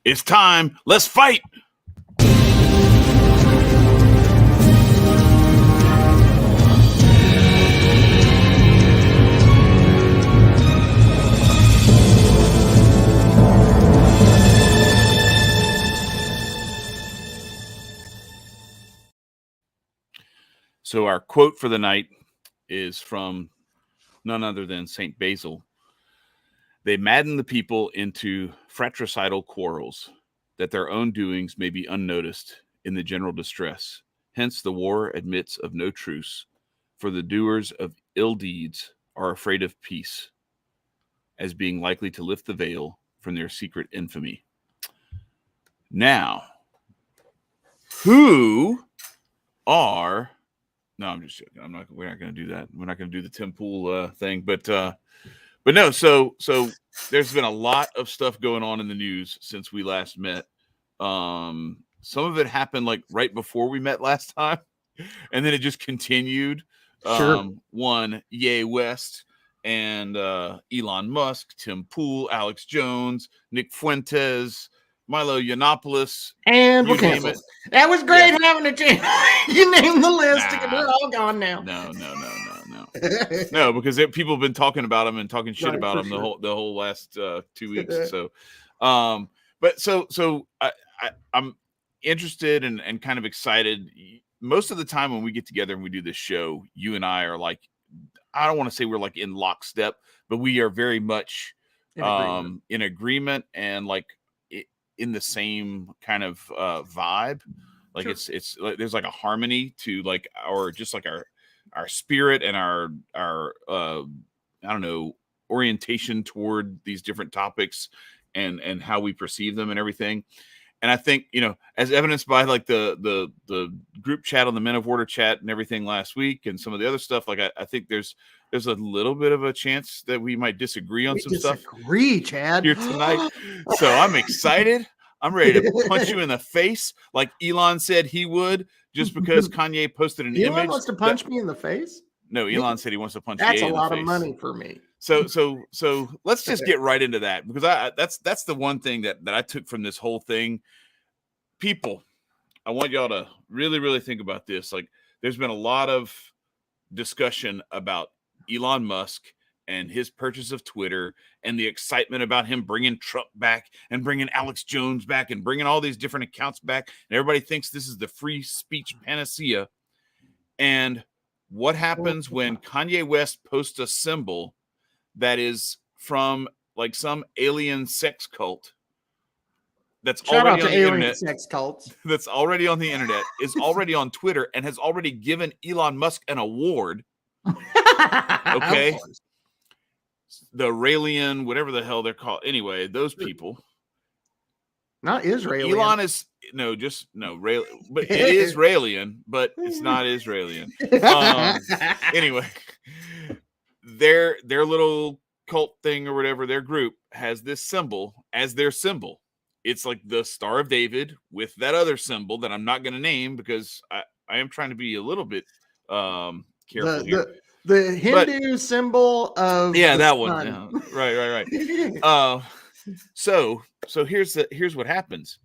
It's time. Let's fight. So our quote for the night is from none other than St. Basil. They madden the people into fratricidal quarrels, that their own doings may be unnoticed in the general distress. Hence the war admits of no truce, for the doers of ill deeds are afraid of peace, as being likely to lift the veil from their secret infamy. Now, who are... No, I'm just joking. We're not going to do that. We're not going to do the Tim Pool thing, but no. So there's been a lot of stuff going on in the news since we last met. Some of it happened like right before we met last time, and then it just continued. Sure. One, Ye West, and Elon Musk, Tim Pool, Alex Jones, Nick Fuentes, Milo Yiannopoulos, and we're canceled. That was great having a chance. You named the list. They're all gone now. No. No, because people have been talking about him and talking shit about him the whole last 2 weeks. So, I'm interested and kind of excited. Most of the time when we get together and we do this show, you and I are like, I don't want to say we're like in lockstep, but we are very much in agreement and like in the same kind of vibe. Like it's like there's like a harmony to like our spirit and our I don't know, orientation toward these different topics and how we perceive them and everything. And I think, you know, as evidenced by like the group chat on the Men of Order chat and everything last week and some of the other stuff, like I think there's a little bit of a chance that we might disagree on stuff. Chad, here tonight. So I'm excited. I'm ready to punch you in the face like Elon said he would, just because Kanye posted an image. Elon wants to punch me in the face? No, Elon said he wants to punch That's Ye a in lot the of face. money for me. So let's just get right into that, because that's the one thing that I took from this whole thing. People, I want y'all to really, really think about this. Like, there's been a lot of discussion about Elon Musk and his purchase of Twitter and the excitement about him bringing Trump back and bringing Alex Jones back and bringing all these different accounts back. And everybody thinks this is the free speech panacea. And what happens when Kanye West posts a symbol that is from like some alien sex cult that's already on the internet, sex cults. that's already on the internet, is already on Twitter, and has already given Elon Musk an award. Okay. The Raelian, whatever the hell they're called. Anyway, those people. Not Israeli. Elon is but it is Raelian, but it's not Israelian. Anyway, their little cult thing or whatever, their group has this symbol as their symbol. It's like the Star of David with that other symbol that I'm not going to name because I am trying to be a little bit careful here. The Hindu symbol of that one. Yeah. Right. So here's what happens.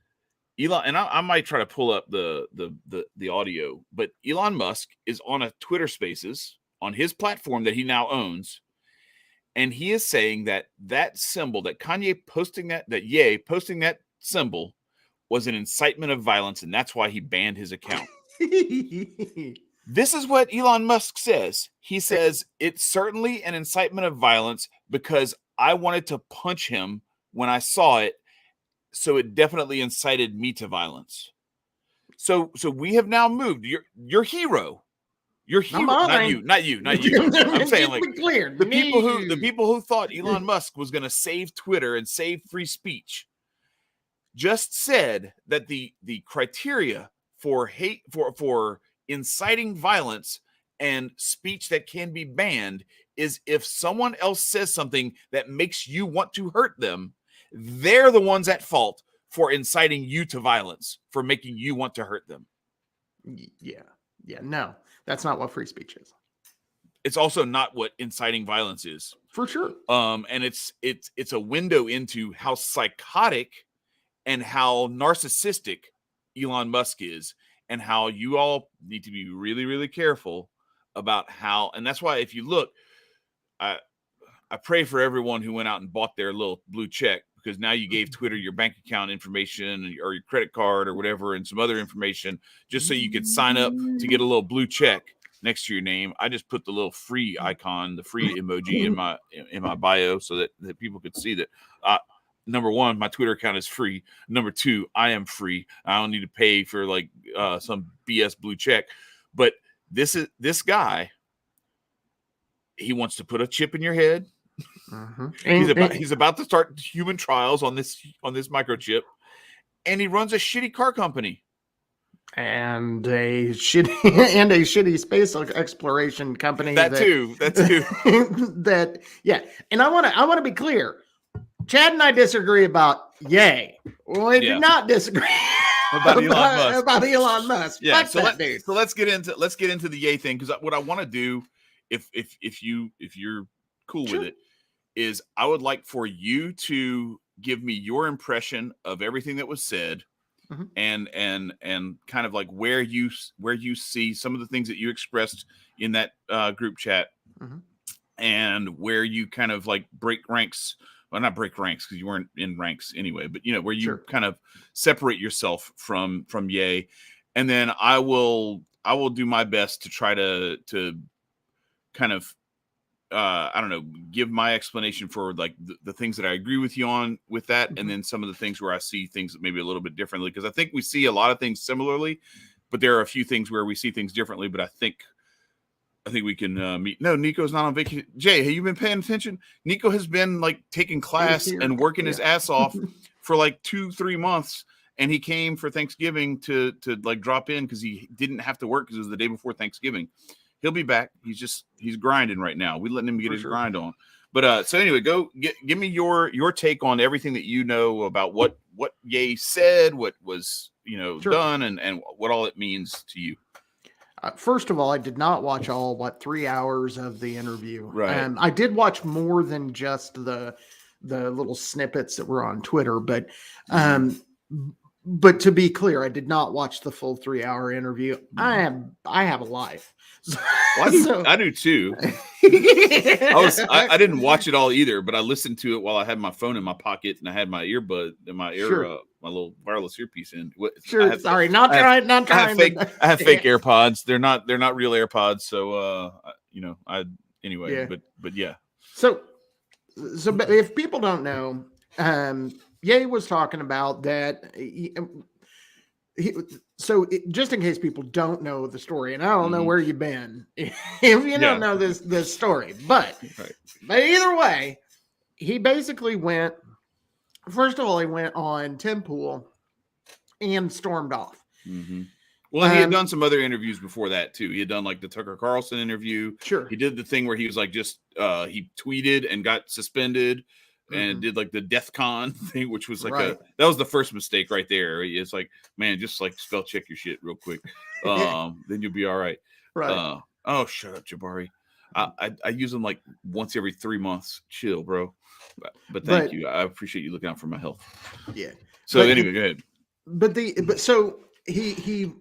Elon, and I might try to pull up the audio, but Elon Musk is on a Twitter Spaces on his platform that he now owns, and he is saying that symbol, that Kanye posting that Ye posting that symbol was an incitement of violence, and that's why he banned his account. This is what Elon Musk says. He says, it's certainly an incitement of violence because I wanted to punch him when I saw it. So it definitely incited me to violence. So we have now moved. Your hero. Your hero. Not you. I'm saying, like, clear. the people who thought Elon Musk was going to save Twitter and save free speech just said that the criteria for hate for inciting violence and speech that can be banned is if someone else says something that makes you want to hurt them, they're the ones at fault for inciting you to violence, for making you want to hurt them. Yeah. No, that's not what free speech is. It's also not what inciting violence is. For sure. And it's a window into how psychotic and how narcissistic Elon Musk is, and how you all need to be really, really careful about how. And that's why, if you look, I pray for everyone who went out and bought their little blue check, because now you gave Twitter your bank account information or your credit card or whatever, and some other information, just so you could sign up to get a little blue check next to your name. I just put the little free icon, the free emoji in my bio, so that people could see that. Number one, my Twitter account is free. Number two, I am free. I don't need to pay for like some BS blue check. But this guy, he wants to put a chip in your head. He's about to start human trials on this microchip, and he runs a shitty car company and a shitty space exploration company. That too. Yeah. And I want to be clear. Chad and I disagree about Ye. We do not disagree about Elon Musk. Yeah. So let's get into the Ye thing, because what I want to do, if you're cool with it, is I would like for you to give me your impression of everything that was said, and kind of like where you see some of the things that you expressed in that group chat, and where you kind of like break ranks. Well, not break ranks, because you weren't in ranks anyway, but where you kind of separate yourself from Ye, and then I will do my best to try to kind of I don't know, give my explanation for like the things that I agree with you on with that, and then some of the things where I see things maybe a little bit differently, because I think we see a lot of things similarly, but there are a few things where we see things differently. But I think we can meet. No, Nicco's not on vacation. Jay, have you been paying attention? Nicco has been like taking class and working his ass off for like 2-3 months, and he came for Thanksgiving to like drop in, because he didn't have to work, because it was the day before Thanksgiving. He'll be back. He's grinding right now. We letting him get his grind on. But so anyway, give me your take on everything that you know about what Ye said, what was done, and what all it means to you. First of all, I did not watch all 3 hours of the interview. Right. I did watch more than just the little snippets that were on Twitter, but to be clear, I did not watch the full 3-hour interview. I have a life. Well, I do too. I didn't watch it all either, but I listened to it while I had my phone in my pocket and I had my earbud in my ear, my little wireless earpiece in. I have fake AirPods. They're not real AirPods. So but yeah. So but if people don't know, Ye was talking about that. Just in case people don't know the story, and I don't know where you've been if you don't know this story, but either way, he basically went. First of all, he went on Tim Pool and stormed off. Well, he had done some other interviews before that too. He had done like the Tucker Carlson interview. Sure, he did the thing where he was like he tweeted and got suspended. And did like the DEF CON thing, which was like that was the first mistake right there. It's like, man, just like spell check your shit real quick. Then you'll be all right. Right. Oh, shut up, Jabari. I use them like once every 3 months. Chill, bro. But thank you. I appreciate you looking out for my health. Yeah. So anyway, go ahead. So he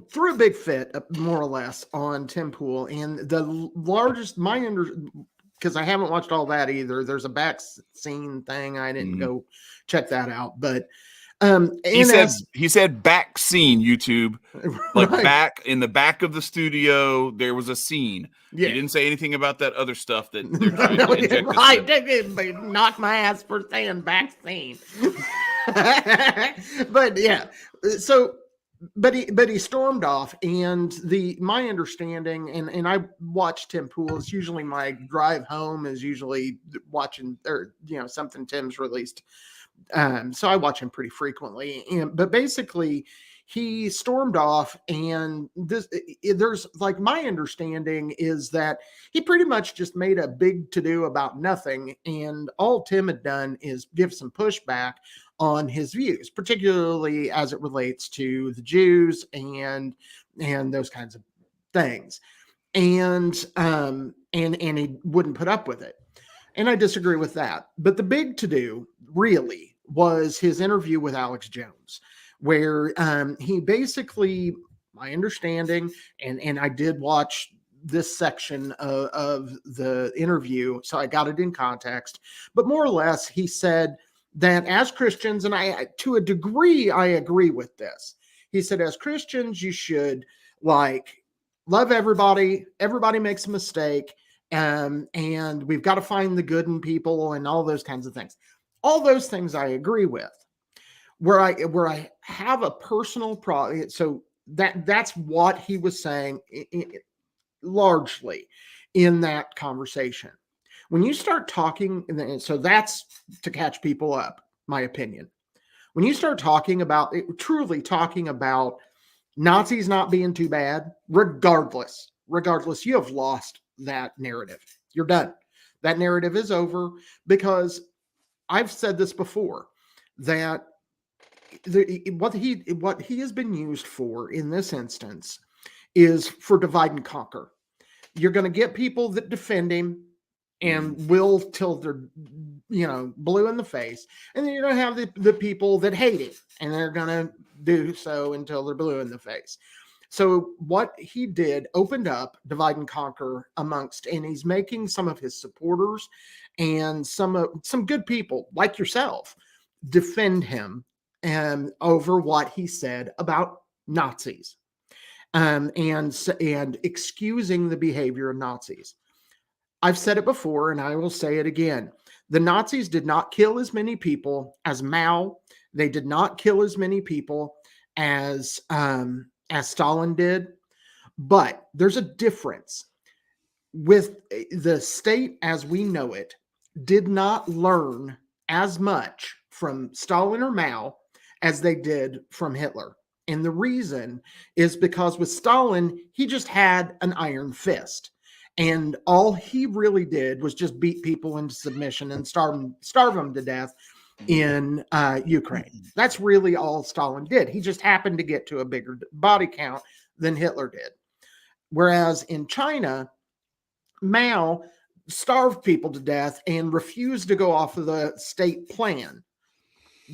threw a big fit, more or less, on Tim Pool, and the largest because I haven't watched all that either. There's a back scene thing. I didn't go check that out, but he said back scene, YouTube, like back in the back of the studio. There was a scene. Yeah. He didn't say anything about that other stuff that they're trying to inject. They knocked my ass for saying back scene. But yeah, so. But he stormed off, and my understanding, and I watch Tim Pool. It's usually my drive home is usually watching something Tim's released. So I watch him pretty frequently. But basically, he stormed off, and there's like my understanding is that he pretty much just made a big to-do about nothing, and all Tim had done is give some pushback on his views, particularly as it relates to the Jews and those kinds of things. And he wouldn't put up with it. And I disagree with that. But the big to-do really was his interview with Alex Jones, where he basically, my understanding, and I did watch this section of the interview, so I got it in context, but more or less he said that as Christians, and I, to a degree, I agree with this. He said, as Christians, you should like love everybody. Everybody makes a mistake. And we've got to find the good in people and all those kinds of things. All those things I agree with. Where I have a personal problem, so that's what he was saying largely in that conversation. When you start talking, and so that's to catch people up, my opinion. When you start talking about, truly talking about Nazis not being too bad, regardless, you have lost that narrative. You're done. That narrative is over, because I've said this before, that what he has been used for in this instance is for divide and conquer. You're going to get people that defend him and will till they're, blue in the face. And then you're going to have the people that hate him, and they're going to do so until they're blue in the face. So what he did opened up divide and conquer amongst, and he's making some of his supporters and some good people like yourself defend him over what he said about Nazis, and excusing the behavior of Nazis. I've said it before, and I will say it again. The Nazis did not kill as many people as Mao. They did not kill as many people as Stalin did. But there's a difference. With the state as we know it, did not learn as much from Stalin or Mao as they did from Hitler. And the reason is because with Stalin, he just had an iron fist. And all he really did was just beat people into submission and starve them to death in Ukraine. That's really all Stalin did. He just happened to get to a bigger body count than Hitler did. Whereas in China, Mao starved people to death and refused to go off of the state plan.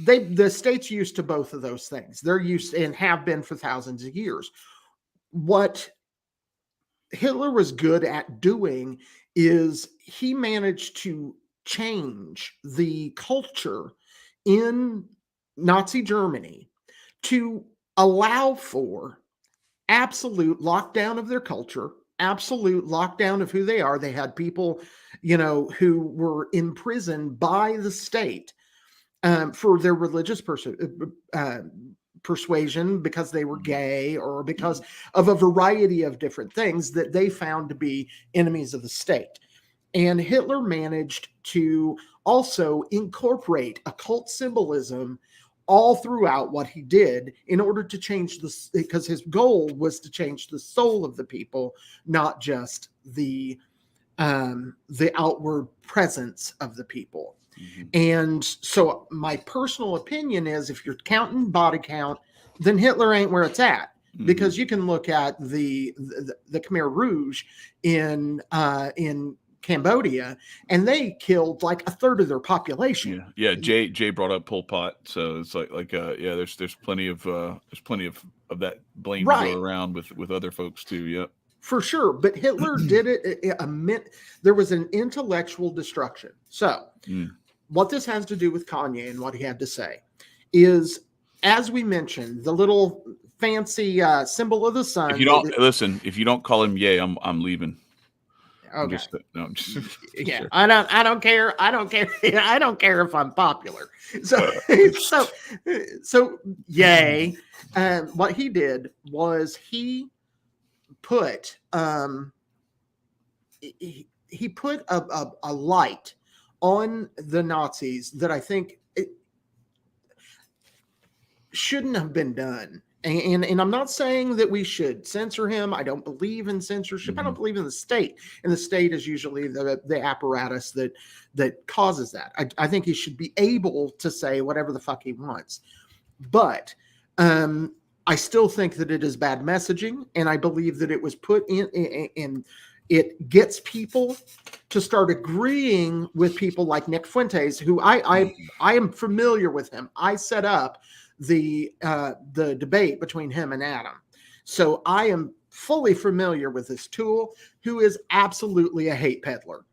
The state's used to both of those things. They're used and have been for thousands of years. What Hitler was good at doing is he managed to change the culture in Nazi Germany to allow for absolute lockdown of their culture, absolute lockdown of who they are. They had people, who were imprisoned by the state for their religious persuasion, because they were gay or because of a variety of different things that they found to be enemies of the state. And Hitler managed to also incorporate occult symbolism all throughout what he did in order to change this, because his goal was to change the soul of the people, not just the outward presence of the people. Mm-hmm. And so my personal opinion is, if you're counting body count, then Hitler ain't where it's at. Mm-hmm. Because you can look at the Khmer Rouge in Cambodia, and they killed like a third of their population. Yeah. Jay brought up Pol Pot, so it's there's plenty of that blame to go around with other folks too. Yep. For sure. But Hitler did it. There was an intellectual destruction. So what this has to do with Kanye and what he had to say is, as we mentioned, the little fancy symbol of the sun. If you don't call him Ye, I'm leaving. Okay. Yeah. Sure. I don't care. I don't care if I'm popular. So Ye, what he did was he put he put a light on the Nazis that I think it shouldn't have been done. And I'm not saying that we should censor him. I don't believe in censorship. Mm-hmm. I don't believe in the state. And the state is usually the apparatus that causes that. I think he should be able to say whatever the fuck he wants. But I still think that it is bad messaging. And I believe that it was put in it gets people to start agreeing with people like Nick Fuentes, who I am familiar with him. I set up the debate between him and Adam. So I am fully familiar with this tool, who is absolutely a hate peddler.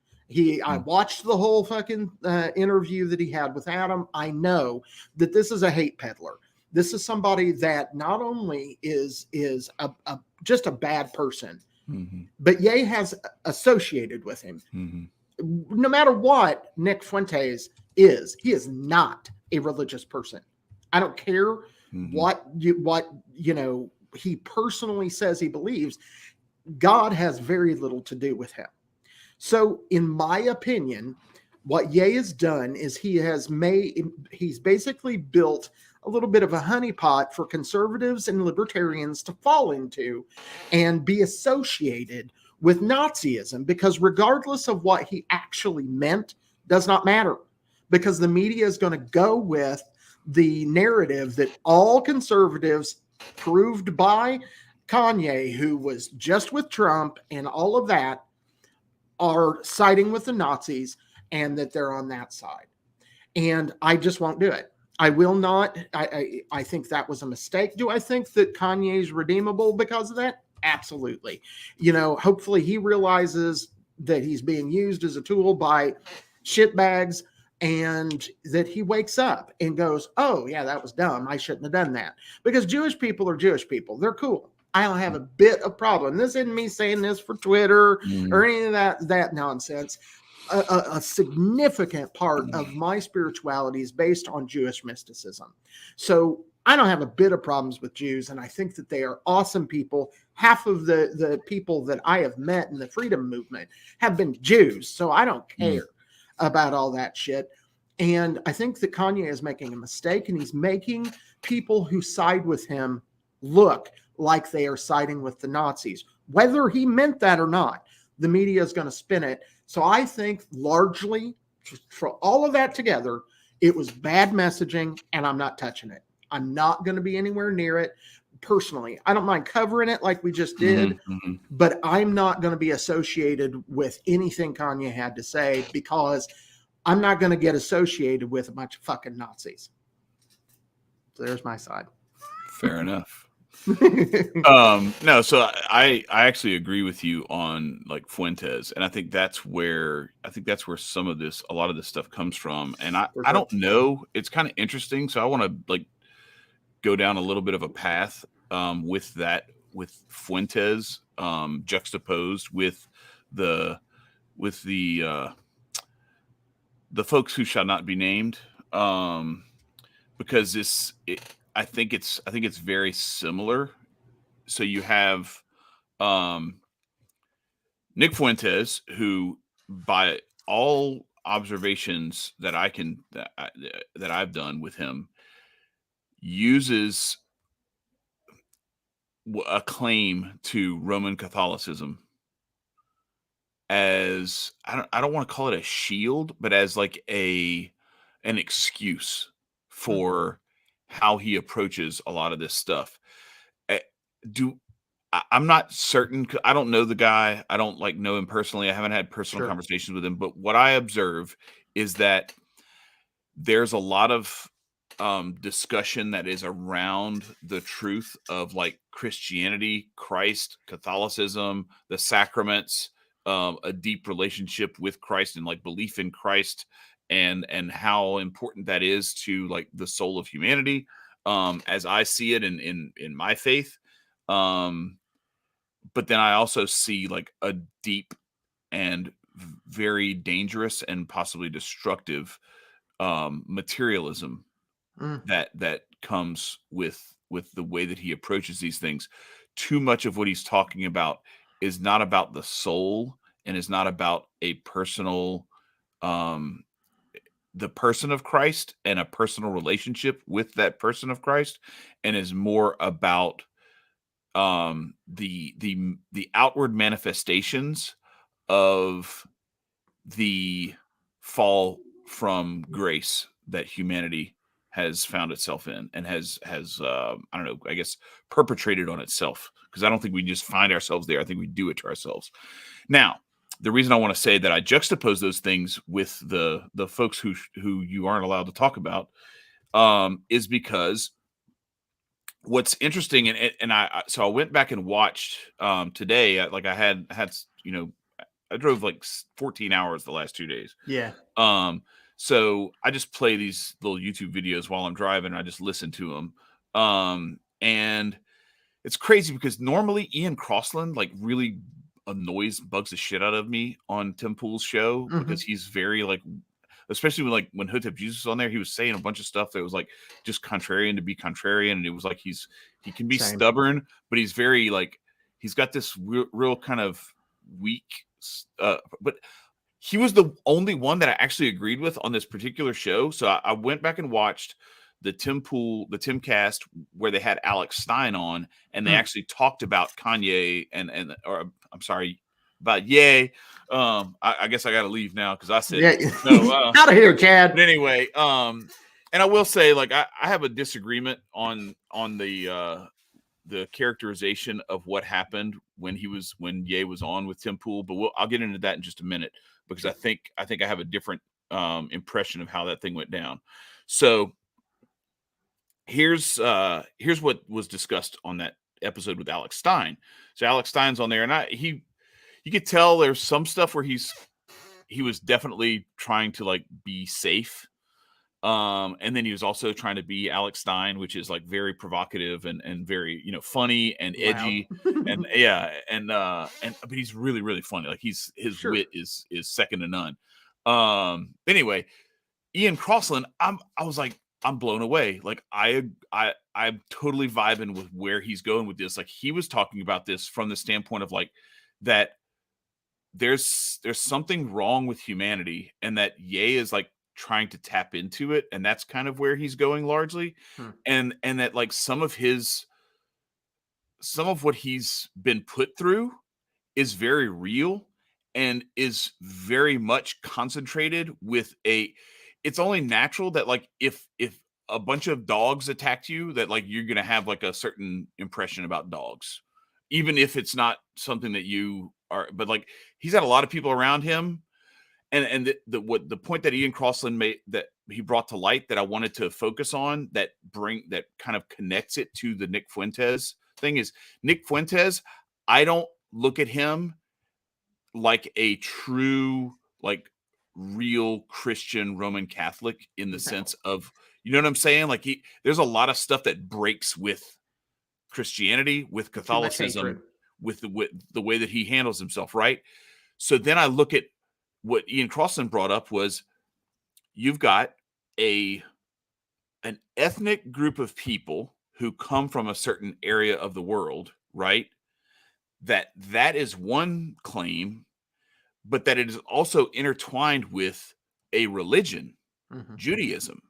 I watched the whole fucking interview that he had with Adam. I know that this is a hate peddler. This is somebody that not only is just a bad person, but Ye has associated with him. No matter what Nick Fuentes is, he is not a religious person. I don't care what he personally says he believes. God has very little to do with him. So, in my opinion, what Ye has done is he's basically built a little bit of a honeypot for conservatives and libertarians to fall into and be associated with Nazism, because regardless of what he actually meant, does not matter, because the media is going to go with the narrative that all conservatives, proved by Kanye, who was just with Trump and all of that, are siding with the Nazis and that they're on that side. And I just won't do it. I will not. I think that was a mistake. Do I think that Kanye's redeemable because of that? Absolutely. Hopefully he realizes that he's being used as a tool by shitbags, and that he wakes up and goes, oh yeah, that was dumb. I shouldn't have done that. Because Jewish people are Jewish people. They're cool. I don't have a bit of problem. This isn't me saying this for Twitter or any of that nonsense. A significant part of my spirituality is based on Jewish mysticism. So I don't have a bit of problems with Jews, and I think that they are awesome people. Half of the people that I have met in the freedom movement have been Jews, so I don't care about all that shit. And I think that Kanye is making a mistake, and he's making people who side with him look like they are siding with the Nazis. Whether he meant that or not, the media is going to spin it. So I think largely, for all of that together, it was bad messaging, and I'm not touching it. I'm not going to be anywhere near it. Personally, I don't mind covering it like we just did, but I'm not going to be associated with anything Kanye had to say, because I'm not going to get associated with a bunch of fucking Nazis. So there's my side. Fair enough. No, so I actually agree with you on like Fuentes, and I think that's where some of this, a lot of this stuff comes from. And I don't know, it's kind of interesting. So I want to like go down a little bit of a path with Fuentes juxtaposed with the folks who shall not be named, because I think it's very similar. So you have Nick Fuentes, who, by all observations that I've done with him, uses a claim to Roman Catholicism as, I don't want to call it a shield, but as like an excuse for how he approaches a lot of this stuff. I'm not certain. I don't know the guy. I don't know him personally. I haven't had personal conversations with him, but what I observe is that there's a lot of discussion that is around the truth of like Christianity, Christ, Catholicism, the sacraments, a deep relationship with Christ and like belief in Christ, and how important that is to like the soul of humanity, as I see it in my faith. But then I also see like a deep and very dangerous and possibly destructive materialism that comes with the way that he approaches these things. Too much of what he's talking about is not about the soul and is not about a personal, the person of Christ and a personal relationship with that person of Christ, and is more about the outward manifestations of the fall from grace that humanity has found itself in and has I don't know, I guess perpetrated on itself, because I don't think we just find ourselves there. I think we do it to ourselves. Now, the reason I want to say that I juxtapose those things with the folks who you aren't allowed to talk about is because what's interesting, and I went back and watched today. I had I drove like 14 hours the last 2 days. Yeah. So I just play these little YouTube videos while I'm driving. And I just listen to them. And it's crazy because normally Ian Crossland like really bugs the shit out of me on Tim Pool's show, because he's very like, especially when Hotep Jesus was on there, he was saying a bunch of stuff that was like just contrarian to be contrarian. And it was like he can be stubborn, but he's very like, he's got this real kind of weak, but he was the only one that I actually agreed with on this particular show. So I went back and watched the Timcast where they had Alex Stein on, and they actually talked about Kanye about Ye. I guess I got to leave now because I said no. Out of here, Chad. But anyway, and I will say, like, I have a disagreement on the characterization of what happened when Ye was on with Tim Pool, but I'll get into that in just a minute, because I think I have a different impression of how that thing went down. So here's what was discussed on that episode with Alex Stein. So Alex Stein's on there, and you could tell there's some stuff where he was definitely trying to like be safe. And then he was also trying to be Alex Stein, which is like very provocative and very, funny and edgy. And but he's really, really funny. Like his wit is second to none. Anyway, Ian Crossland, I was like, I'm blown away. Like I'm totally vibing with where he's going with this. Like he was talking about this from the standpoint of like that there's something wrong with humanity, and that Ye is like trying to tap into it, and that's kind of where he's going largely. And that like some of what he's been put through is very real and is very much concentrated with it's only natural that like if a bunch of dogs attacked you, that like you're gonna have like a certain impression about dogs, even if it's not something that you are. But like he's had a lot of people around him. And the point that Ian Crossland made, that he brought to light, that I wanted to focus on, that kind of connects it to the Nick Fuentes thing, is Nick Fuentes. I don't look at him like a true, like real Christian Roman Catholic in the sense of, you know what I'm saying? Like there's a lot of stuff that breaks with Christianity, with Catholicism, with the way that he handles himself. Right. So then I look at what Ian Crossland brought up was, you've got an ethnic group of people who come from a certain area of the world, right? That is one claim, but that it is also intertwined with a religion, Judaism.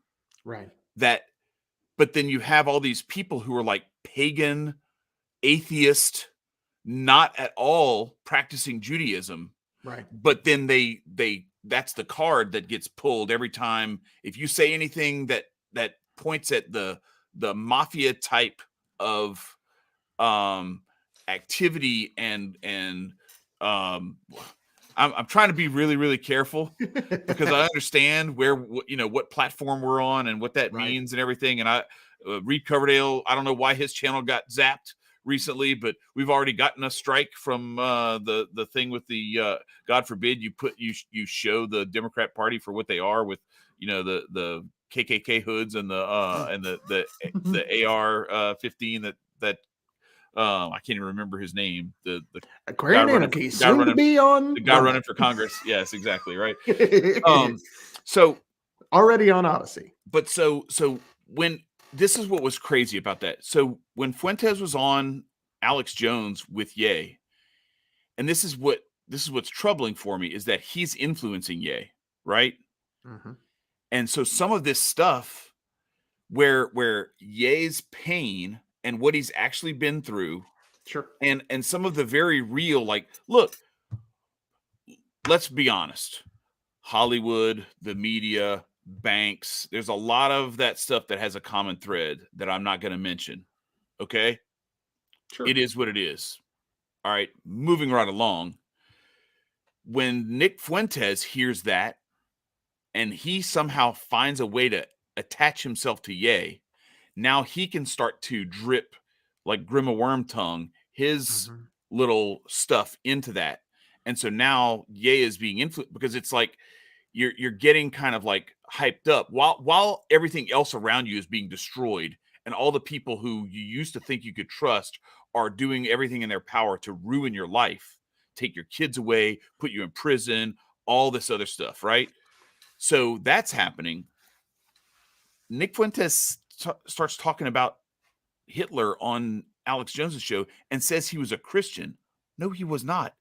Right. But then you have all these people who are like pagan, atheist, not at all practicing Judaism. Right. But then that's the card that gets pulled every time. If you say anything that points at the mafia type of activity, and I'm trying to be really, really careful because I understand what platform we're on and what that means and everything. And Reed Coverdale, I don't know why his channel got zapped recently, but we've already gotten a strike from the thing with the God forbid you show the Democrat Party for what they are, with the KKK hoods and the AR-15 that I can't even remember his name. The Grand Anarchy, soon to be on the guy running for Congress. Yes, exactly right. So already on Odyssey. But so when this is what was crazy about that. So when Fuentes was on Alex Jones with Ye, and this is what's troubling for me, is that he's influencing Ye, right? And so some of this stuff where Ye's pain and what he's actually been through, and some of the very real, like, look, let's be honest, Hollywood, the media, banks. There's a lot of that stuff that has a common thread that I'm not going to mention. Okay. Sure. It is what it is. All right. Moving right along. When Nick Fuentes hears that and he somehow finds a way to attach himself to Ye, now he can start to drip like Grima Wormtongue, his little stuff into that. And so now Ye is being influenced because it's like you're getting kind of like hyped up while everything else around you is being destroyed, and all the people who you used to think you could trust are doing everything in their power to ruin your life, take your kids away, put you in prison, all this other stuff, right? So that's happening. Nick Fuentes starts talking about Hitler on Alex Jones's show and says he was a Christian. No, he was not.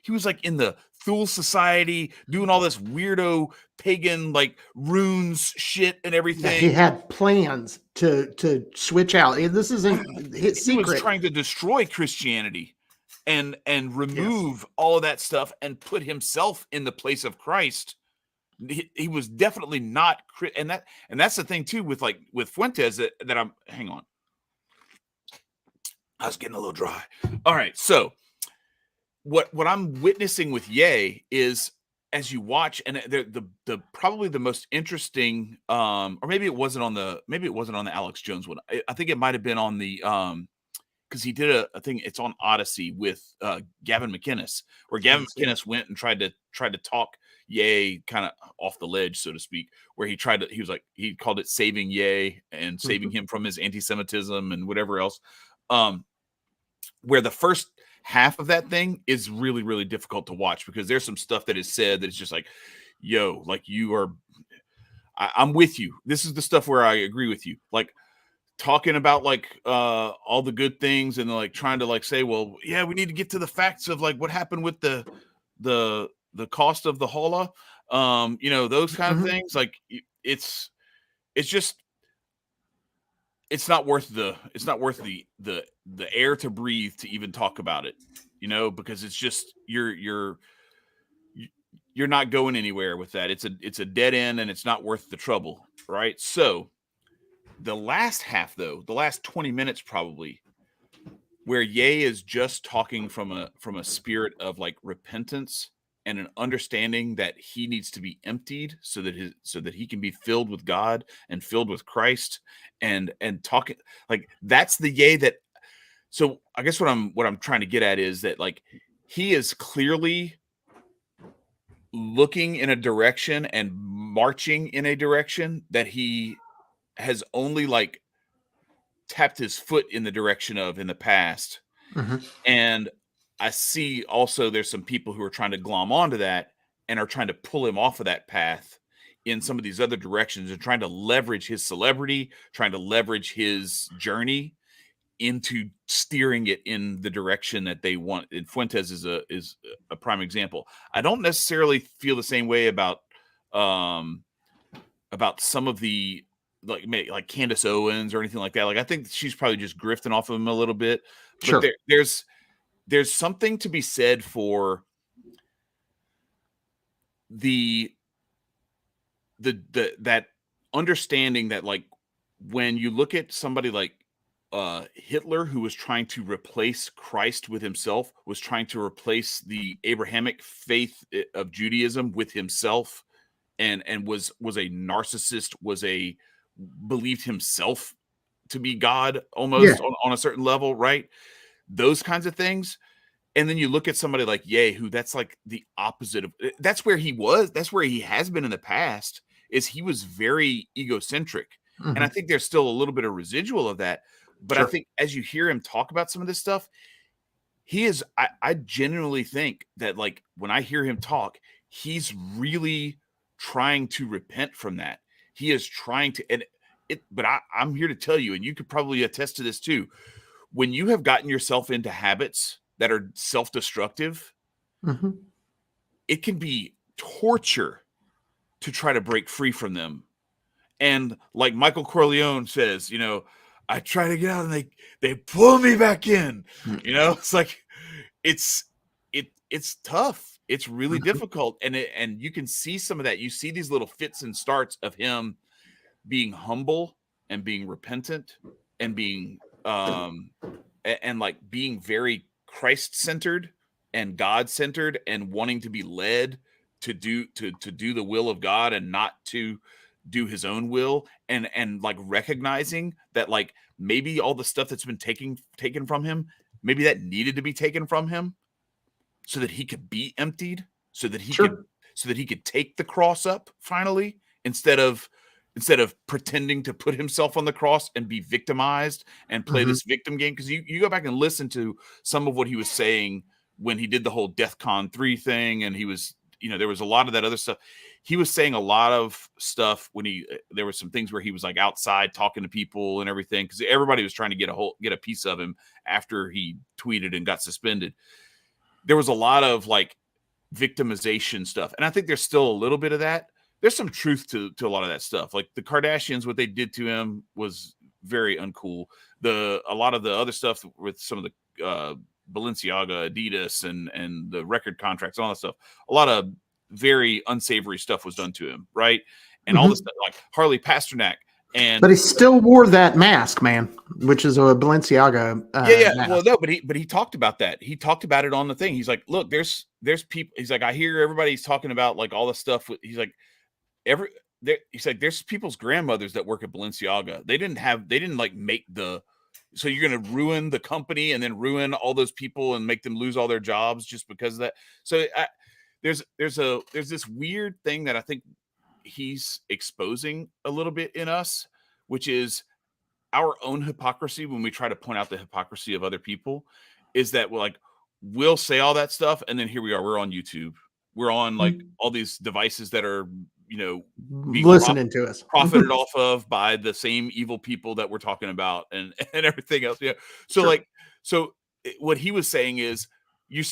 He was like in the Thule Society doing all this weirdo pagan like runes shit and everything. Yeah, he had plans to switch out. This isn't his secret. He was trying to destroy Christianity and remove all of that stuff and put himself in the place of Christ. He was definitely not, and that's the thing too with Fuentes that I'm. Hang on, I was getting a little dry. All right, so what I'm witnessing with Ye is, as you watch, and the probably the most interesting, or maybe it wasn't on the Alex Jones one. I think it might have been on the because he did a thing. It's on Odyssey with Gavin McInnes, where Gavin McInnes went and tried to talk Ye kind of off the ledge, so to speak, where he called it saving Ye and saving him from his anti-Semitism and whatever else. Where the first half of that thing is really, really difficult to watch because there's some stuff that is said that is just like, yo, like I'm with you. This is the stuff where I agree with you. Like talking about like all the good things and like trying to like say, well, yeah, we need to get to the facts of like what happened with the cost of the holla, those kind of things. Like it's just, it's not worth the air to breathe to even talk about it, because it's just, you're not going anywhere with that. It's a dead end and it's not worth the trouble. Right. So the last half though, the last 20 minutes probably, where Ye is just talking from a spirit of like repentance and an understanding that he needs to be emptied so that he can be filled with God and filled with Christ and talking like that's the Ye that. So I guess what I'm trying to get at is that like he is clearly looking in a direction and marching in a direction that he has only like tapped his foot in the direction of in the past. And I see also there's some people who are trying to glom onto that and are trying to pull him off of that path in some of these other directions and trying to leverage his celebrity, trying to leverage his journey into steering it in the direction that they want. And Fuentes is a prime example. I don't necessarily feel the same way about some of the like Candace Owens or anything like that. Like I think she's probably just grifting off of him a little bit. But Sure. There's something to be said for that understanding that like when you look at somebody like Hitler, who was trying to replace Christ with himself, was trying to replace the Abrahamic faith of Judaism with himself, and was a narcissist, believed himself to be God almost on a certain level, right? Those kinds of things. And then you look at somebody like Ye, who that's like the opposite of, that's where he was, that's where he has been in the past, is he was very egocentric. And I think there's still a little bit of residual of that. But I think as you hear him talk about some of this stuff, he is, I genuinely think that like when I hear him talk, he's really trying to repent from that. He is trying to, but I'm here to tell you, and you could probably attest to this too. When you have gotten yourself into habits that are self-destructive, it can be torture to try to break free from them. And like Michael Corleone says, I try to get out and they pull me back in. It's like it's tough. it's really difficult. And you can see some of that. You see these little fits and starts of him being humble and being repentant and being and like being very Christ-centered and God-centered and wanting to be led to do the will of God and not to do his own will, and like recognizing that like maybe all the stuff that's been taken from him, maybe that needed to be taken from him so that he could be emptied, so that he Sure. could take the cross up finally, instead of pretending to put himself on the cross and be victimized and play Mhm. this victim game. Because you go back and listen to some of what he was saying when he did the whole DEFCON 3 thing, and he was, there was a lot of that other stuff. He was saying a lot of stuff when there were some things where he was like outside talking to people and everything, because everybody was trying to get a piece of him after he tweeted and got suspended. There was a lot of like victimization stuff, and I think there's still a little bit of that. There's some truth to a lot of that stuff. Like the Kardashians, what they did to him was very uncool. A lot of the other stuff with some of the Balenciaga, Adidas, and the record contracts and all that stuff, a lot of very unsavory stuff was done to him, right? And all this Mhm. stuff, like Harley Pasternak, and But he still wore that mask, man, which is a Balenciaga yeah. Well, mask. no, but he talked about that. He talked about it on the thing. He's like, look, there's people. He's like, I hear everybody's talking about like all the stuff. He's like, he's like, there's people's grandmothers that work at Balenciaga. They didn't like make so you're going to ruin the company and then ruin all those people and make them lose all their jobs just because of that. So there's this weird thing that I think he's exposing a little bit in us, which is our own hypocrisy when we try to point out the hypocrisy of other people. Is that we'll say all that stuff, and then here we are, we're on YouTube, we're on like all these devices that are being Listening to us. profited off of by the same evil people that we're talking about, and everything else. Yeah. So Sure. what he was saying is, you're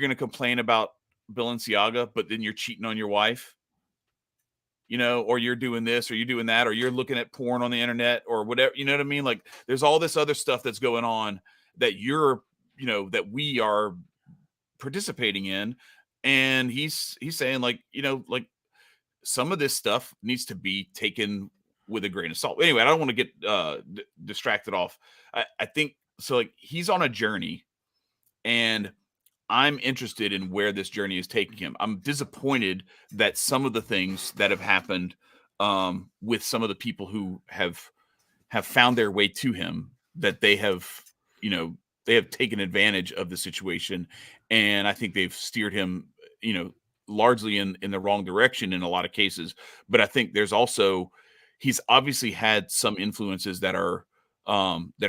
going to complain about Balenciaga, but then you're cheating on your wife, or you're doing this, or you're doing that, or you're looking at porn on the internet, or whatever. You know what I mean? Like, there's all this other stuff that's going on that that we are participating in. And he's saying, like, some of this stuff needs to be taken with a grain of salt. Anyway, I don't want to get distracted off. I think so. Like, he's on a journey, and I'm interested in where this journey is taking him. I'm disappointed that some of the things that have happened with some of the people who have found their way to him, that they have taken advantage of the situation, and I think they've steered him, largely in the wrong direction in a lot of cases. But I think there's also, he's obviously had some influences that are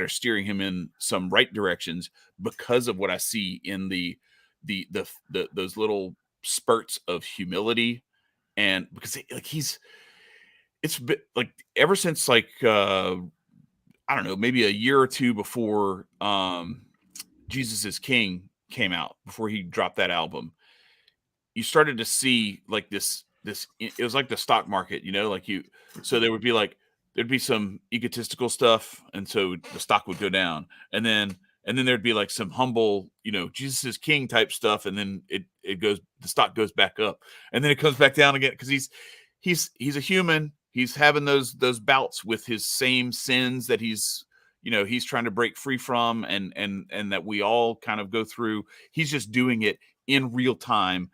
steering him in some right directions, because of what I see in those little spurts of humility. And because it's been like, ever since like I don't know, maybe a year or two before Jesus is King came out, before he dropped that album, you started to see like it was like the stock market, so there'd be some egotistical stuff, and so the stock would go down, and then there'd be like some humble, Jesus is King type stuff, and then the stock goes back up, and then it comes back down again, because he's a human. He's having those bouts with his same sins that he's trying to break free from, and that we all kind of go through. He's just doing it in real time,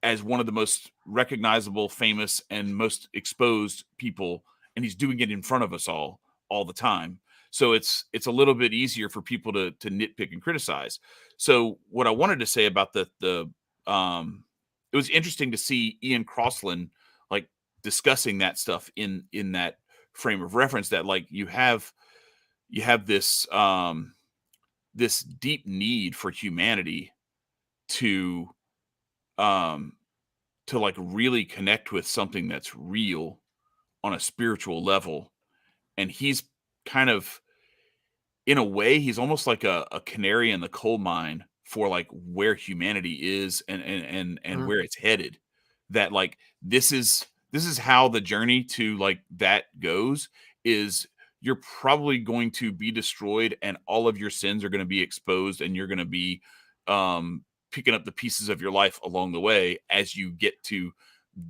as one of the most recognizable, famous, and most exposed people, and he's doing it in front of us all the time. So it's a little bit easier for people to nitpick and criticize. So what I wanted to say about it was interesting to see Ian Crossland like discussing that stuff in that frame of reference, that like you have this this deep need for humanity to like really connect with something that's real on a spiritual level. And he's kind of, in a way, he's almost like a canary in the coal mine for like where humanity is, and Mhm. where it's headed. That like, this is how the journey to like that goes, is you're probably going to be destroyed, and all of your sins are going to be exposed, and you're going to be picking up the pieces of your life along the way as you get to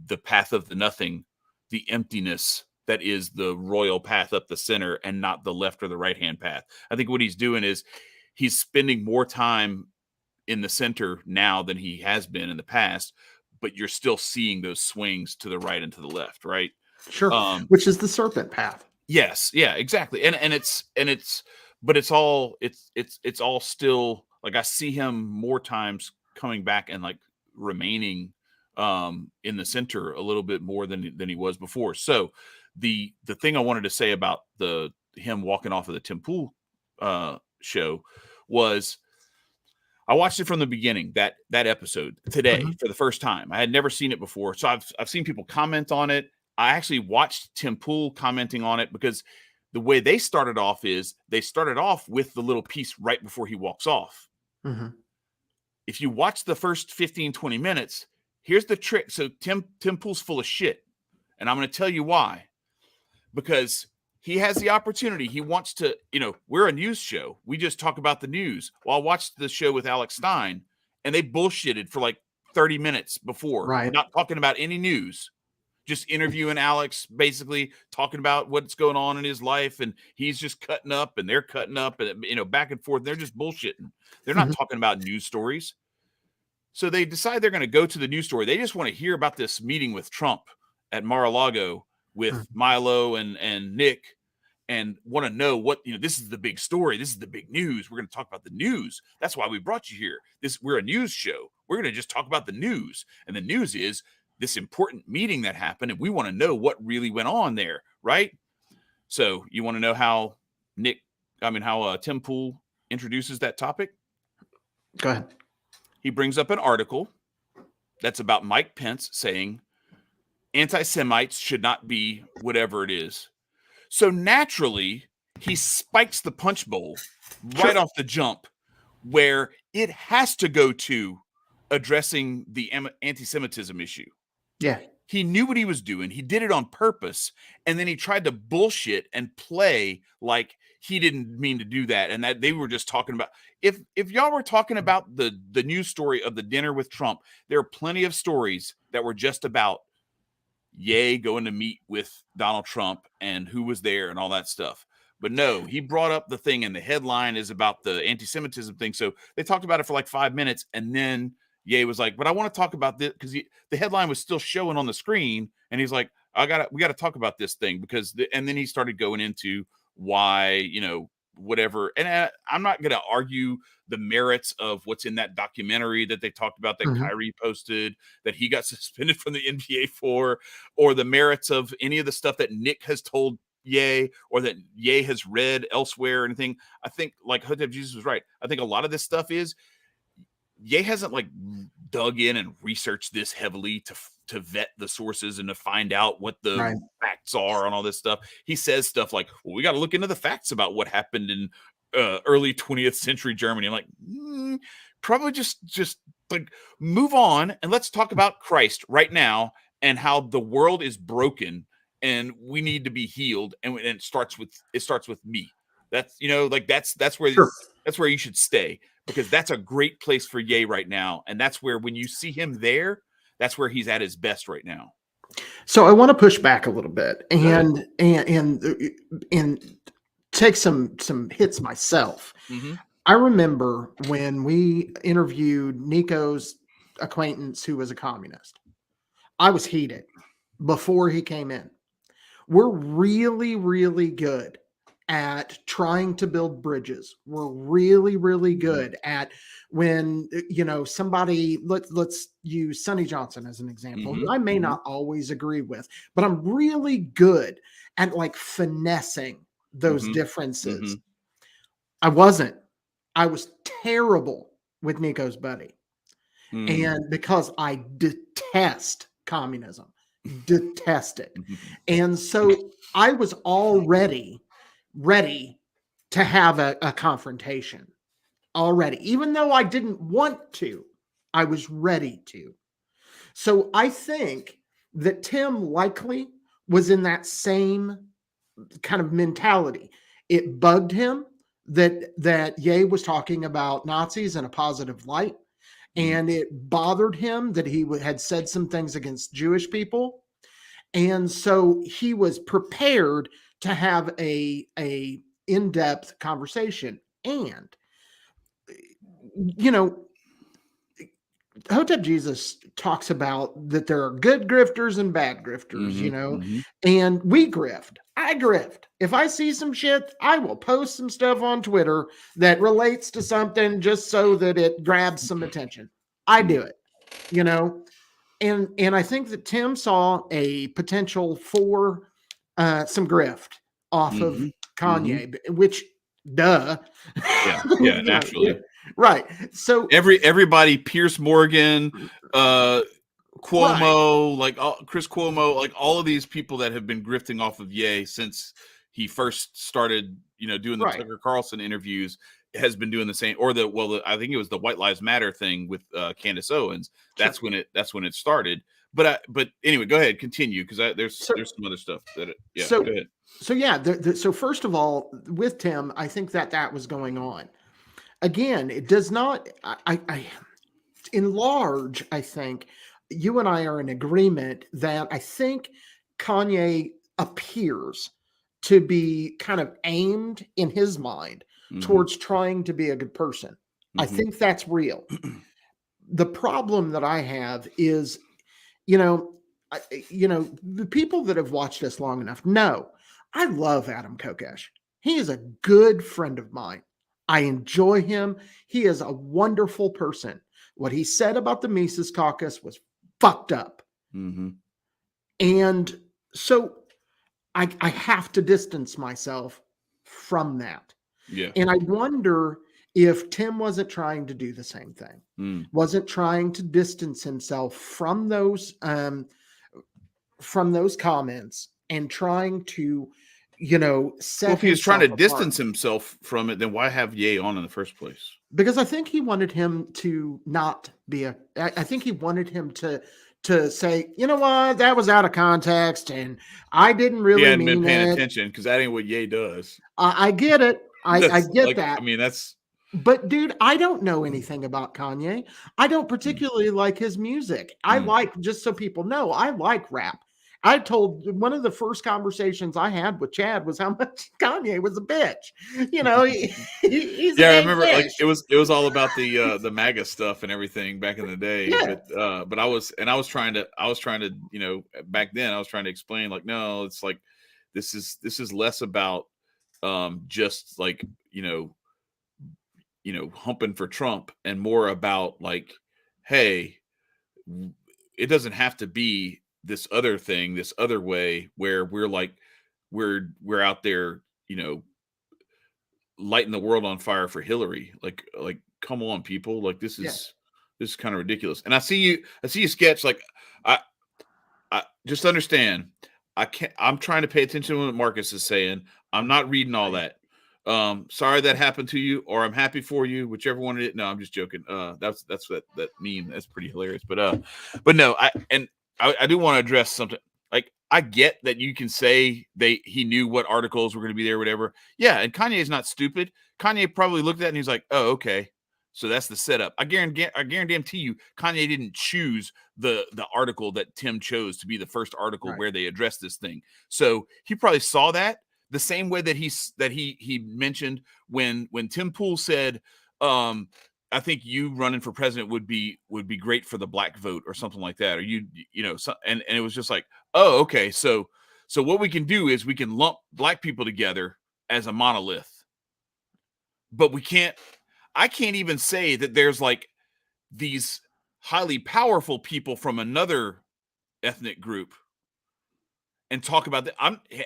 the path of the nothing, the emptiness that is the royal path up the center and not the left or the right hand path. I think what he's doing is he's spending more time in the center now than he has been in the past, but you're still seeing those swings to the right and to the left, right? Sure. Which is the serpent path. Yes, yeah, exactly. And it's but it's all still like I see him more times coming back and like remaining in the center a little bit more than he was before. So the thing I wanted to say about him walking off of the Tim Pool show was I watched it from the beginning, that episode today for the first time. I had never seen it before. So I've seen people comment on it. I actually watched Tim Pool commenting on it because the way they started off is they started off with the little piece right before he walks off. Mm-hmm. If you watch the first 15, 20 minutes, here's the trick. So Tim Pool's full of shit. And I'm going to tell you why. Because he has the opportunity. He wants to, we're a news show. We just talk about the news. Well, I watched the show with Alex Stein and they bullshitted for like 30 minutes before, right? Not talking about any news, just interviewing Alex, basically talking about what's going on in his life. And he's just cutting up and they're cutting up and, back and forth. And they're just bullshitting. They're not talking about news stories. So they decide they're going to go to the news story. They just want to hear about this meeting with Trump at Mar-a-Lago with Milo and Nick, and want to know what, this is the big story. This is the big news. We're going to talk about the news. That's why we brought you here. We're a news show. We're going to just talk about the news. And the news is this important meeting that happened. And we want to know what really went on there. Right. So you want to know how Tim Pool introduces that topic? Go ahead. He brings up an article that's about Mike Pence saying anti-Semites should not be whatever it is. So naturally, he spikes the punch bowl right off the jump, where it has to go to addressing the anti-Semitism issue. Yeah. He knew what he was doing. He did it on purpose. And then he tried to bullshit and play like he didn't mean to do that. And that they were just talking about, if y'all were talking about the news story of the dinner with Trump, there are plenty of stories that were just about Ye going to meet with Donald Trump and who was there and all that stuff. But no, he brought up the thing and the headline is about the anti-Semitism thing. So they talked about it for like 5 minutes. And then Ye was like, but I want to talk about this because the headline was still showing on the screen. And he's like, we got to talk about this thing because, and then he started going into why, whatever. And I'm not going to argue the merits of what's in that documentary that they talked about that Kyrie posted, that he got suspended from the NBA for, or the merits of any of the stuff that Nick has told Ye or that Ye has read elsewhere or anything. I think like Hotep Jesus was right. I think a lot of this stuff is Ye hasn't like dug in and researched this heavily to vet the sources and to find out what the facts are on all this stuff. He says stuff like, well, we got to look into the facts about what happened in early 20th century Germany. I'm like, probably just like move on and let's talk about Christ right now and how the world is broken and we need to be healed. And it starts with me. That's, that's where that's where you should stay, because that's a great place for Ye right now. And that's where, when you see him there, that's where he's at his best right now. So I want to push back a little bit and take some hits myself. I remember when we interviewed Nicco's acquaintance who was a communist. I was heated before he came in. We're really, really good at trying to build bridges. We're really, really good at when, somebody, let's use Sonny Johnson as an example, who I may not always agree with, but I'm really good at like finessing those differences. I wasn't. I was terrible with Nicco's buddy. And because I detest communism, detest it. And so I was already ready to have a confrontation already, even though I didn't want to. I was ready to. So I think that Tim likely was in that same kind of mentality. It bugged him that Ye was talking about Nazis in a positive light. and it bothered him that he had said some things against Jewish people. And so he was prepared to have a in-depth conversation. And, you know, Hotep Jesus talks about that there are good grifters and bad grifters, you know, and we grift. I grift. If I see some shit, I will post some stuff on Twitter that relates to something just so that it grabs some attention. I do it, you know, and I think that Tim saw a potential for some grift off of Kanye, which duh. Yeah, naturally. Right. So everybody, Pierce Morgan, Cuomo, right. like Chris Cuomo, like all of these people that have been grifting off of Ye since he first started, you know, doing the Tucker Carlson interviews, has been doing the same. Or I think it was the White Lives Matter thing with Candace Owens. That's when it started. But anyway, go ahead, continue, because there's some other stuff that go ahead. So yeah, so first of all, with Tim, I think that was going on. Again, it does not. I in large, I think you and I are in agreement that I think Kanye appears to be kind of aimed in his mind towards trying to be a good person. I think that's real. The problem that I have is, the people that have watched us long enough know I love Adam Kokesh. He is a good friend of mine. I enjoy him. He is a wonderful person. What he said about the Mises Caucus was fucked up. And so I have to distance myself from that. Yeah. And I wonder if Tim wasn't trying to do the same thing, wasn't trying to distance himself from those comments and trying to, set well, if he was trying to apart. distance himself from it, then why have Ye on in the first place? Because I think he wanted him to not be I think he wanted him to say, you know what, that was out of context and I didn't really mean been paying attention, because that ain't what Ye does. I get it. I get that. I mean, that's. But dude, I don't know anything about Kanye. I don't particularly like his music. I like, just so people know, I like rap. I told one of the first conversations I had with Chad was how much Kanye was a bitch. He's yeah, I remember like it was all about the MAGA stuff and everything back in the day. Yeah. But I was trying to, back then I was trying to explain, like, no, it's like this is less about just like, humping for Trump, and more about like, hey, it doesn't have to be this other thing, this other way, where we're like, we're out there, lighting the world on fire for Hillary. Like, come on, people. Like, this is kind of ridiculous. And I see you sketch, like, I just understand. I'm trying to pay attention to what Marcus is saying. I'm not reading all that. Sorry that happened to you, or I'm happy for you, whichever one it is. No, I'm just joking. That's that meme. That's pretty hilarious. But no, I do want to address something. Like, I get that you can say he knew what articles were going to be there, whatever. Yeah, and Kanye is not stupid. Kanye probably looked at it and he's like, oh, okay. So that's the setup. I guarantee you, Kanye didn't choose the article that Tim chose to be the first article where they addressed this thing. So he probably saw that the same way that he mentioned when Tim Pool said, I think you running for president would be great for the black vote, or something like that. Or and it was just like, oh, okay. So what we can do is we can lump black people together as a monolith, but I can't even say that there's like these highly powerful people from another ethnic group and talk about that.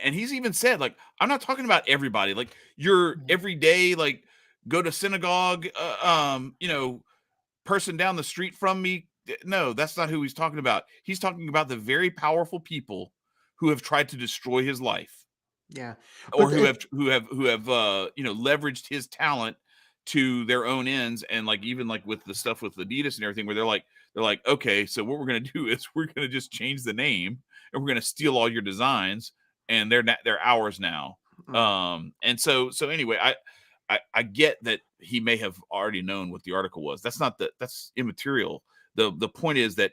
And he's even said, like, I'm not talking about everybody, like your everyday, like, go to synagogue, person down the street from me. No, that's not who he's talking about. He's talking about the very powerful people who have tried to destroy his life. Yeah. Or who have leveraged his talent to their own ends. And like, even like with the stuff with Adidas and everything, where they're like, okay, so what we're going to do is we're going to just change the name and we're going to steal all your designs, and they're ours now. And so anyway, I get that he may have already known what the article was. That's immaterial. The point is that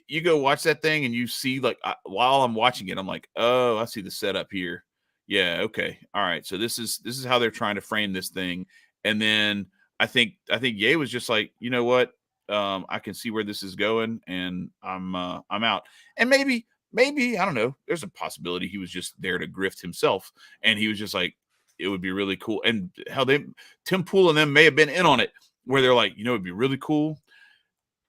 you go watch that thing and you see, like, while I'm watching it, I'm like, oh, I see the setup here. Yeah, okay, all right. So this is how they're trying to frame this thing. And then I think Ye was just like, you know what, I can see where this is going, and I'm out. And maybe I don't know. There's a possibility he was just there to grift himself, and he was just like, it would be really cool. And how Tim Pool and them may have been in on it, where they're like, you know, it'd be really cool.